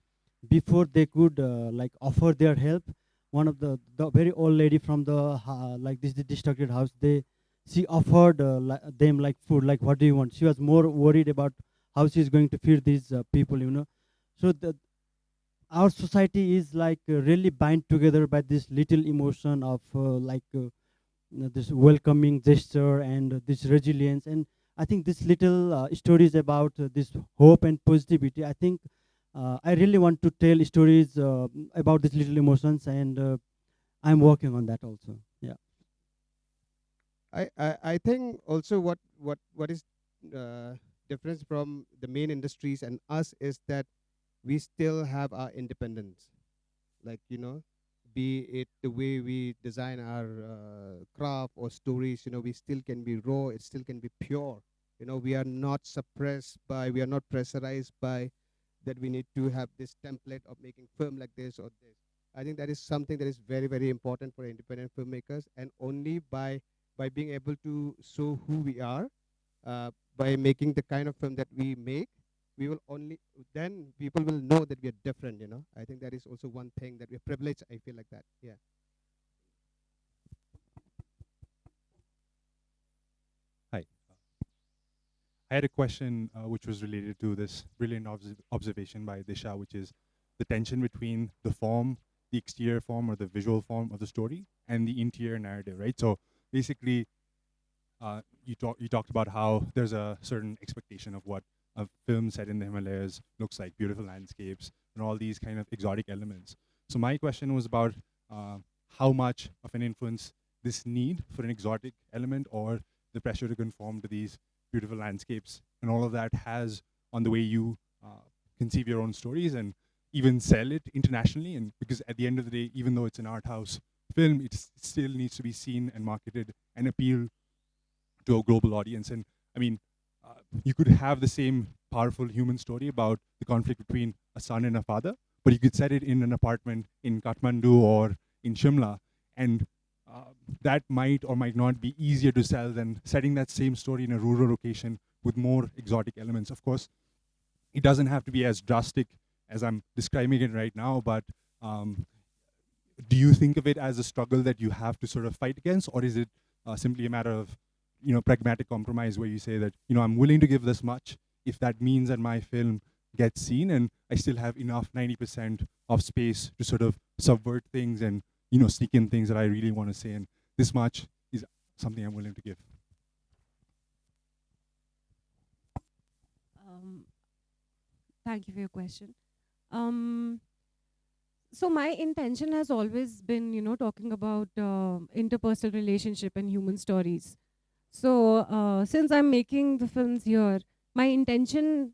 before they could like offer their help, one of the very old lady from like this destructed house, she offered them like food, like what do you want. She was more worried about how she's going to feed these people. So our society is like really bind together by this little emotion of this welcoming gesture and this resilience. And I think this little stories about this hope and positivity, I think I really want to tell stories about these little emotions, and I'm working on that also. Yeah. I think also what is difference from the main industries and us is that we still have our independence, like be it the way we design our craft or stories. We still can be raw, it still can be pure. We are not suppressed by, we are not pressurized by that we need to have this template of making film like this or this. I think that is something that is very, very important for independent filmmakers, and only by being able to show who we are, by making the kind of film that we make, we will only then people will know that we are different. I think that is also one thing that we're privileged. I feel like that. Yeah. Hi. I had a question which was related to this brilliant observation by Disha, which is the tension between the form, the exterior form or the visual form of the story, and the interior narrative, right? So basically, you talked about how there's a certain expectation of what a film set in the Himalayas looks like, beautiful landscapes and all these kind of exotic elements. So my question was about how much of an influence this need for an exotic element or the pressure to conform to these beautiful landscapes and all of that has on the way you conceive your own stories and even sell it internationally. And because at the end of the day, even though it's an art house film, it still needs to be seen and marketed and appeal to a global audience. And I mean, you could have the same powerful human story about the conflict between a son and a father, but you could set it in an apartment in Kathmandu or in Shimla, and that might or might not be easier to sell than setting that same story in a rural location with more exotic elements. Of course, it doesn't have to be as drastic as I'm describing it right now, but do you think of it as a struggle that you have to sort of fight against, or is it simply a matter of pragmatic compromise where you say that I'm willing to give this much if that means that my film gets seen and I still have enough 90% of space to sort of subvert things and sneak in things that I really want to say, and this much is something I'm willing to give. Thank you for your question. So my intention has always been, talking about interpersonal relationship and human stories. So since I'm making the films here, my intention,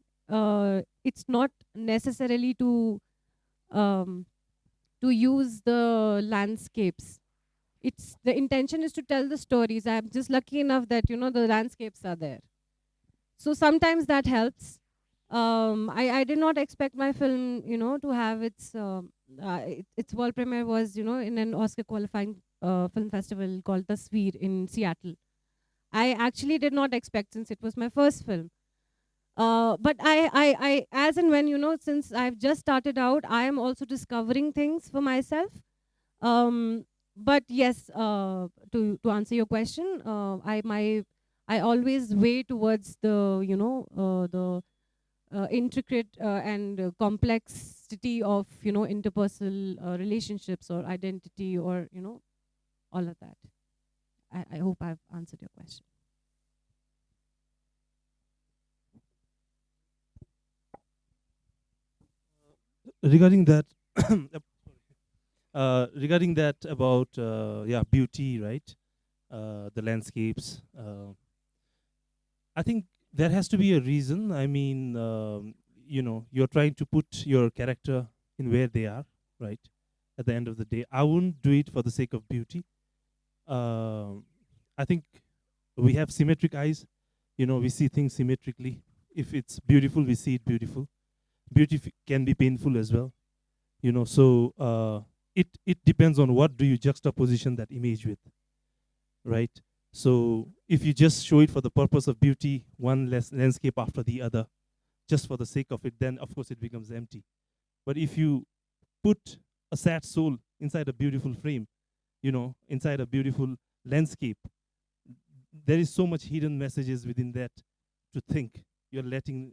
it's not necessarily to to use the landscapes. It's the intention is to tell the stories. I'm just lucky enough that the landscapes are there. So sometimes that helps. I did not expect my film, to have its world premiere was, in an Oscar qualifying film festival called Tasveer in Seattle. I actually did not expect, since it was my first film. But as and when, since I've just started out, I am also discovering things for myself. But yes, to answer your question, I always weigh towards the intricate and complexity of interpersonal relationships or identity, or all of that. I hope I've answered your question. Regarding that, regarding that about beauty, right? The landscapes. I think there has to be a reason. I mean, you're trying to put your character in where they are, right? At the end of the day, I wouldn't do it for the sake of beauty. I think we have symmetric eyes. We see things symmetrically. If it's beautiful, we see it beautiful. Beauty can be painful as well. So it depends on what do you juxtaposition that image with, right? So if you just show it for the purpose of beauty, one less landscape after the other, just for the sake of it, then of course it becomes empty. But if you put a sad soul inside a beautiful frame, inside a beautiful landscape, there is so much hidden messages within that to think. You're letting,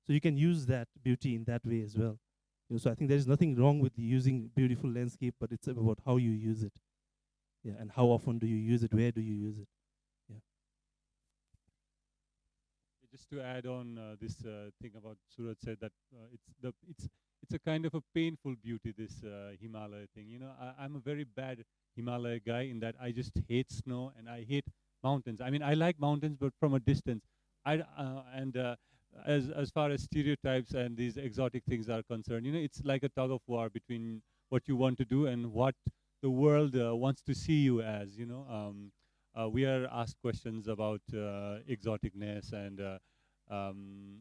so you can use that beauty in that way as well. So I think there is nothing wrong with using beautiful landscape, but it's about how you use it. Yeah, and how often do you use it? Where do you use it? Yeah. Just to add on this thing about Suraj said that it's a kind of a painful beauty, this Himalaya thing. I'm a very bad Himalaya guy in that I just hate snow and I hate mountains. I mean, I like mountains, but from a distance. As far as stereotypes and these exotic things are concerned, it's like a tug of war between what you want to do and what the world wants to see you as. We are asked questions about exoticness and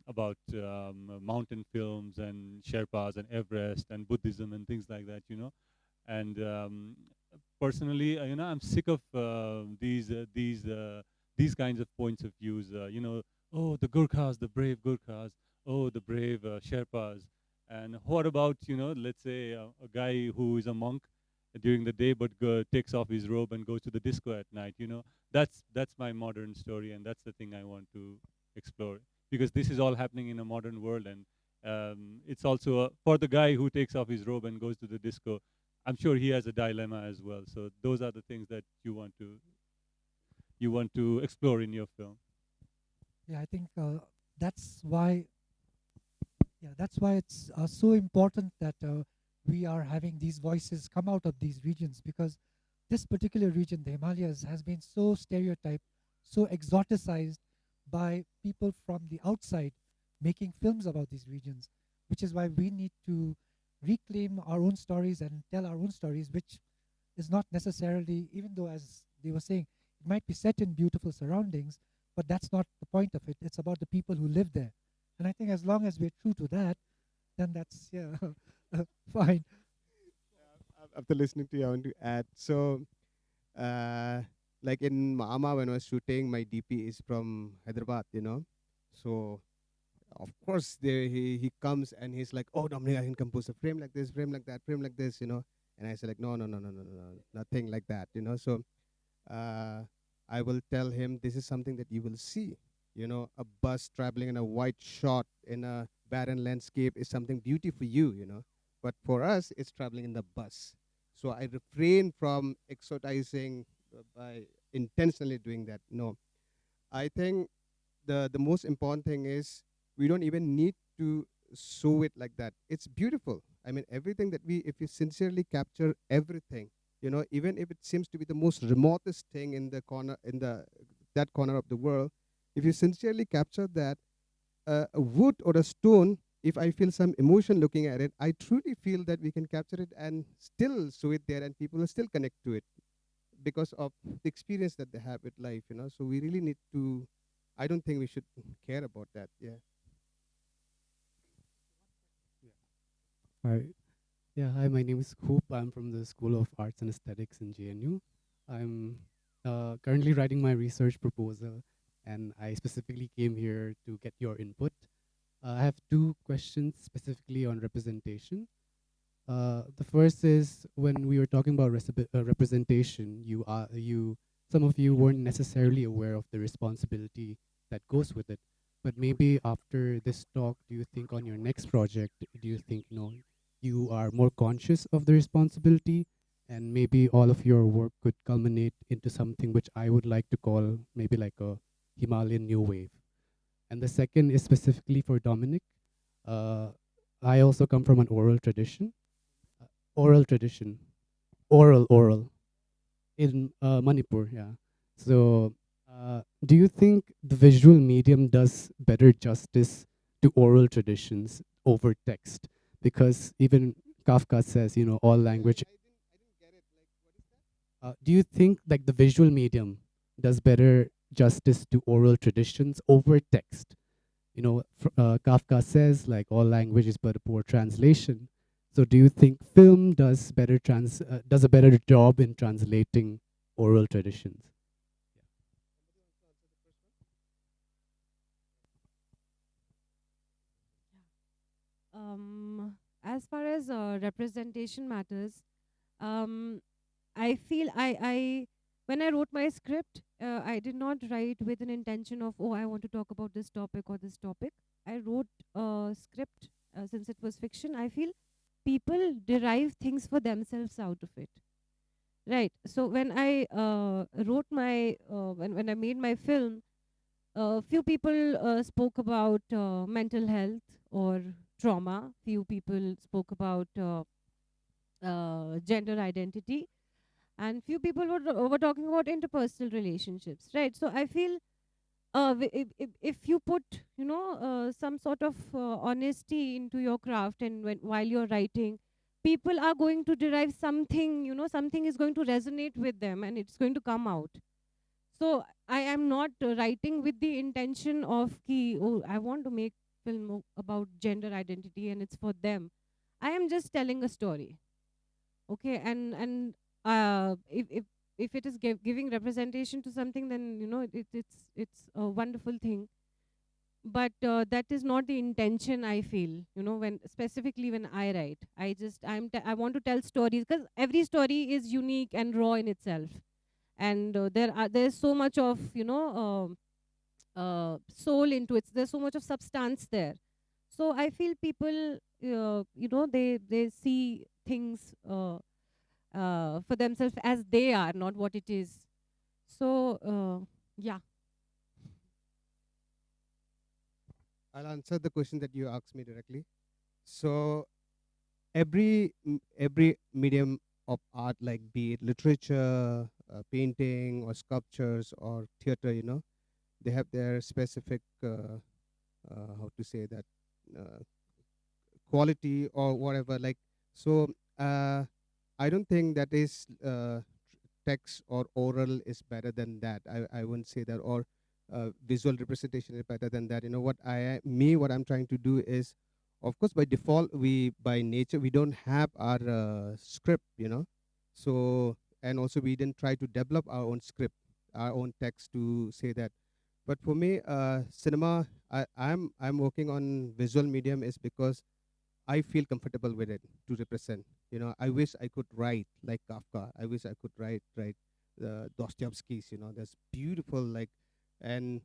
about mountain films and Sherpas and Everest and Buddhism and things like that. And personally, I'm sick of these kinds of points of views. Oh, the Gurkhas, the brave Gurkhas. Oh, the brave Sherpas. And what about, let's say a guy who is a monk during the day but takes off his robe and goes to the disco at night? That's my modern story, and that's the thing I want to explore, because this is all happening in a modern world, and it's also for the guy who takes off his robe and goes to the disco. I'm sure he has a dilemma as well. So those are the things that you want to explore in your film. Yeah, I think that's why. Yeah, that's why it's so important that we are having these voices come out of these regions, because this particular region, the Himalayas, has been so stereotyped, so exoticized by people from the outside making films about these regions, which is why we need to reclaim our own stories and tell our own stories, which is not necessarily, even though, as they were saying, it might be set in beautiful surroundings, but that's not the point of it. It's about the people who live there. And I think as long as we're true to that, then that's, yeah, fine. After listening to you, I want to add. So, like in Mama, when I was shooting, my DP is from Hyderabad, So, of course, there he comes and he's like, "Oh, Dominic, I can compose a frame like this, frame like that, frame like this," And I said like, "No, no, no, no, no, no, nothing like that," So, I will tell him this is something that you will see. A bus traveling in a white shot in a barren landscape is something beauty for you, But for us, it's traveling in the bus. So I refrain from exotizing by intentionally doing that. No, I think the most important thing is we don't even need to show it like that. It's beautiful. I mean, everything that if you sincerely capture everything, even if it seems to be the most remotest thing in the corner, that corner of the world, if you sincerely capture that, a wood or a stone if I feel some emotion looking at it, I truly feel that we can capture it and still show it there, and people will still connect to it because of the experience that they have with life. So we really need to. I don't think we should care about that. Yeah. Hi. Yeah, hi, my name is Coop. I'm from the School of Arts and Aesthetics in JNU. I'm currently writing my research proposal, and I specifically came here to get your input. I have two questions specifically on representation. The first is when we were talking about representation, some of you weren't necessarily aware of the responsibility that goes with it. But maybe after this talk, do you think on your next project, do you think you are more conscious of the responsibility, and maybe all of your work could culminate into something which I would like to call maybe like a Himalayan new wave? And the second is specifically for Dominic. Uh, I also come from an oral tradition, oral in Manipur. Yeah. So, do you think the visual medium does better justice to oral traditions over text? Because even Kafka says, all language. Do you think like the visual medium does better justice to oral traditions over text? Kafka says like all language is but a poor translation. So do you think film does a better job in translating oral traditions? As far as representation matters, um, I feel I when I wrote my script, I did not write with an intention of, oh, I want to talk about this topic or this topic. I wrote a script since it was fiction. I feel people derive things for themselves out of it. Right. So when I wrote my when I made my film, few people spoke about mental health or trauma. Few people spoke about gender identity, and few people were talking about interpersonal relationships. Right. So I feel if you put some sort of honesty into your craft, and while you're writing, people are going to derive something. Something is going to resonate with them, and it's going to come out. So I am not writing with the intention of ki, oh, I want to make film about gender identity and it's for them. I am just telling a story. Okay, and if it is giving representation to something, then it's a wonderful thing. But that is not the intention. I feel, when specifically when I write, I want to tell stories, because every story is unique and raw in itself, and there's so much of soul into it. There's so much of substance there. So I feel people they see things for themselves as they are, not what it is. So yeah. I'll answer the question that you asked me directly. So every medium of art, like be it literature, painting, or sculptures, or theater, they have their specific how to say that uh, quality or whatever. Like so, I don't think that is text or oral is better than that. I wouldn't say that, or visual representation is better than that. What I'm trying to do is, of course, by default, by nature we don't have our script. So, and also we didn't try to develop our own script, our own text to say that. But for me, cinema, I'm working on visual medium is because I feel comfortable with it to represent. I wish I could write like Kafka. I wish I could write Dostoevsky's. That's beautiful. And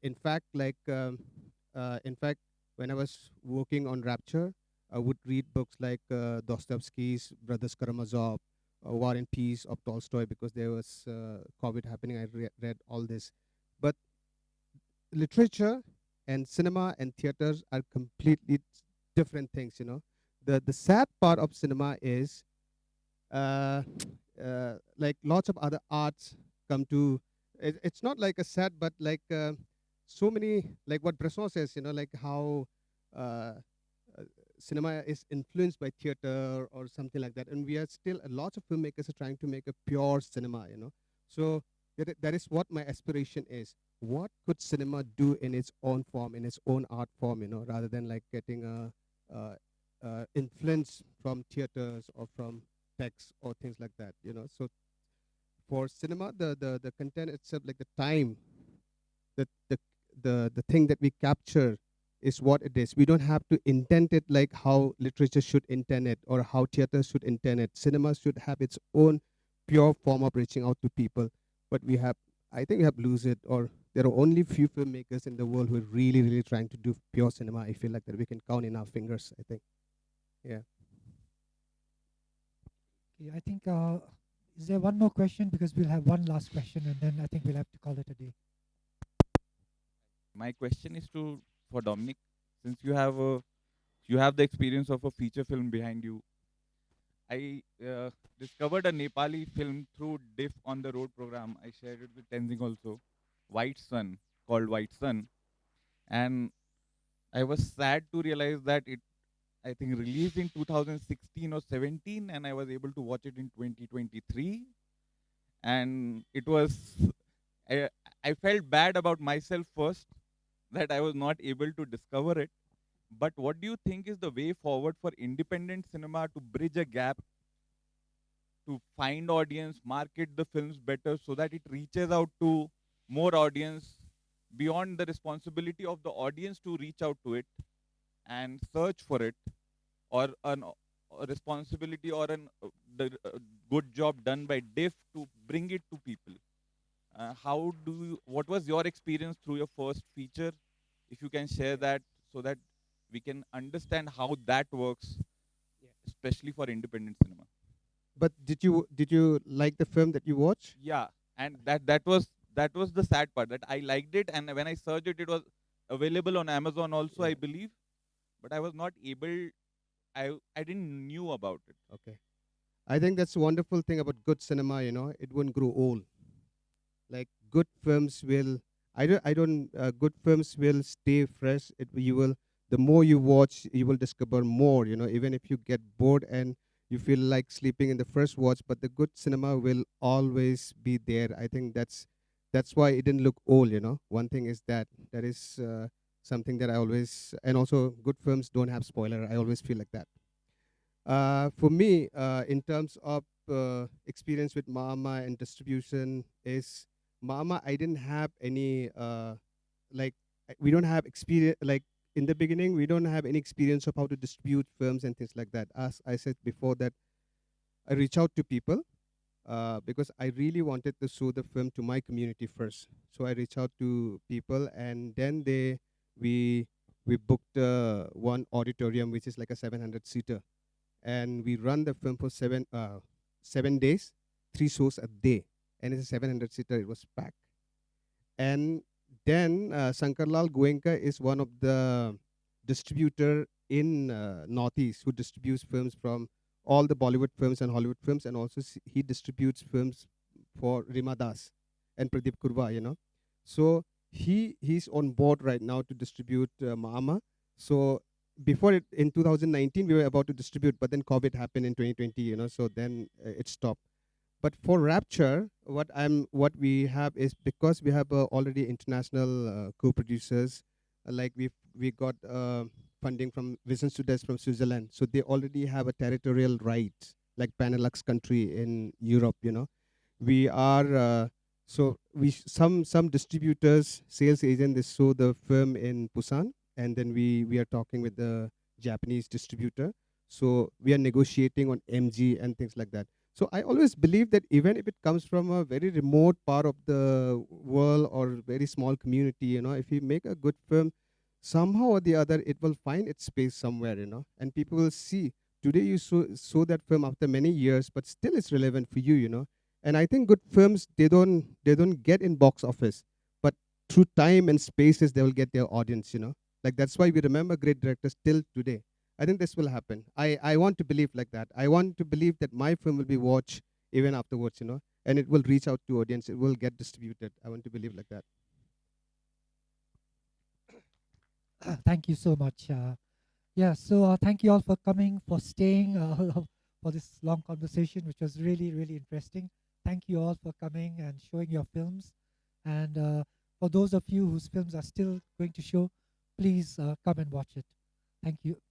in fact, in fact, when I was working on Rapture, I would read books like Dostoevsky's Brothers Karamazov, War and Peace of Tolstoy, because there was COVID happening. I read all this, but literature and cinema and theaters are completely different things. The sad part of cinema is uh, like lots of other arts come to it's not like a sad, but like so many, like what Bresson says, like how uh, cinema is influenced by theater or something like that, and we are still a lot of filmmakers are trying to make a pure cinema, So that is what my aspiration is. What could cinema do in its own form, in its own art form, rather than like getting influence from theaters or from text or things like that. So for cinema, the content itself, like the time, the the the thing that we capture is what it is. We don't have to intend it like how literature should intend it or how theater should intend it. Cinema should have its own pure form of reaching out to people. But I think we have lose it, or there are only few filmmakers in the world who are really, really trying to do pure cinema. I feel like that we can count in our fingers, I think. Yeah. Okay, I think, is there one more question? Because we'll have one last question and then I think we'll have to call it a day. My question is to for Dominic, since you have the experience of a feature film behind you. I discovered a Nepali film through DIFF on the road program. I shared it with Tenzing also, White Sun, called White Sun, and I was sad to realize that it, I think, released in 2016 or 17, and I was able to watch it in 2023, and it was I, I felt bad about myself first that I was not able to discover it. But what do you think is the way forward for independent cinema to bridge a gap, to find audience, market the films better so that it reaches out to more audience beyond the responsibility of the audience to reach out to it and search for it, or a responsibility or the good job done by DIFF to bring it to people? What was your experience through your first feature? If you can share that so that we can understand how that works, especially for independent cinema. But did you like the film that you watched? Yeah, and that was the sad part, that I liked it, and when I searched it, it was available on Amazon also, I believe, but I was not able. I didn't knew about it. Okay. I think that's a wonderful thing about good cinema, it won't grow old. Like good films will, good films will stay fresh. You will, the more you watch, you will discover more, even if you get bored and you feel like sleeping in the first watch, but the good cinema will always be there. I think that's why it didn't look old, One thing is that is something that I always, and also good films don't have spoiler. I always feel like that. For me, in terms of experience with Mama and distribution, is Mama, I didn't have any, we don't have experience, like in the beginning, we don't have any experience of how to distribute films and things like that. As I said before, that I reach out to people because I really wanted to show the film to my community first. So I reach out to people, and then we we booked one auditorium, which is like a 700-seater, and we run the film for 7 days, 3 shows a day, and it's a 700-seater. It was packed. And then Sankarlal Goenka is one of the distributor in Northeast who distributes films from all the Bollywood films and Hollywood films, and also he distributes films for Rima Das and Pradeep Kurwa, So he's on board right now to distribute Mama. So before it, in 2019, we were about to distribute, but then COVID happened in 2020, so then it stopped. But for Rapture, what we have is, because we have already international co-producers, like we got funding from Vision Studios from Switzerland, so they already have a territorial right, like Benelux country in Europe. We are so we some distributors, sales agent, they show the film in Busan, and then we are talking with the Japanese distributor. So we are negotiating on MG and things like that. So I always believe that even if it comes from a very remote part of the world or very small community, if you make a good film, somehow or the other, it will find its space somewhere, and people will see. Today you saw that film after many years, but still it's relevant for you, And I think good films, they don't get in box office, but through time and spaces, they will get their audience. Like that's why we remember great directors till today. I think this will happen. I want to believe like that. I want to believe that my film will be watched even afterwards, and it will reach out to audience. It will get distributed. I want to believe like that. Thank you so much. Yeah, so thank you all for coming, for staying, for this long conversation, which was really, really interesting. Thank you all for coming and showing your films. And for those of you whose films are still going to show, please come and watch it. Thank you.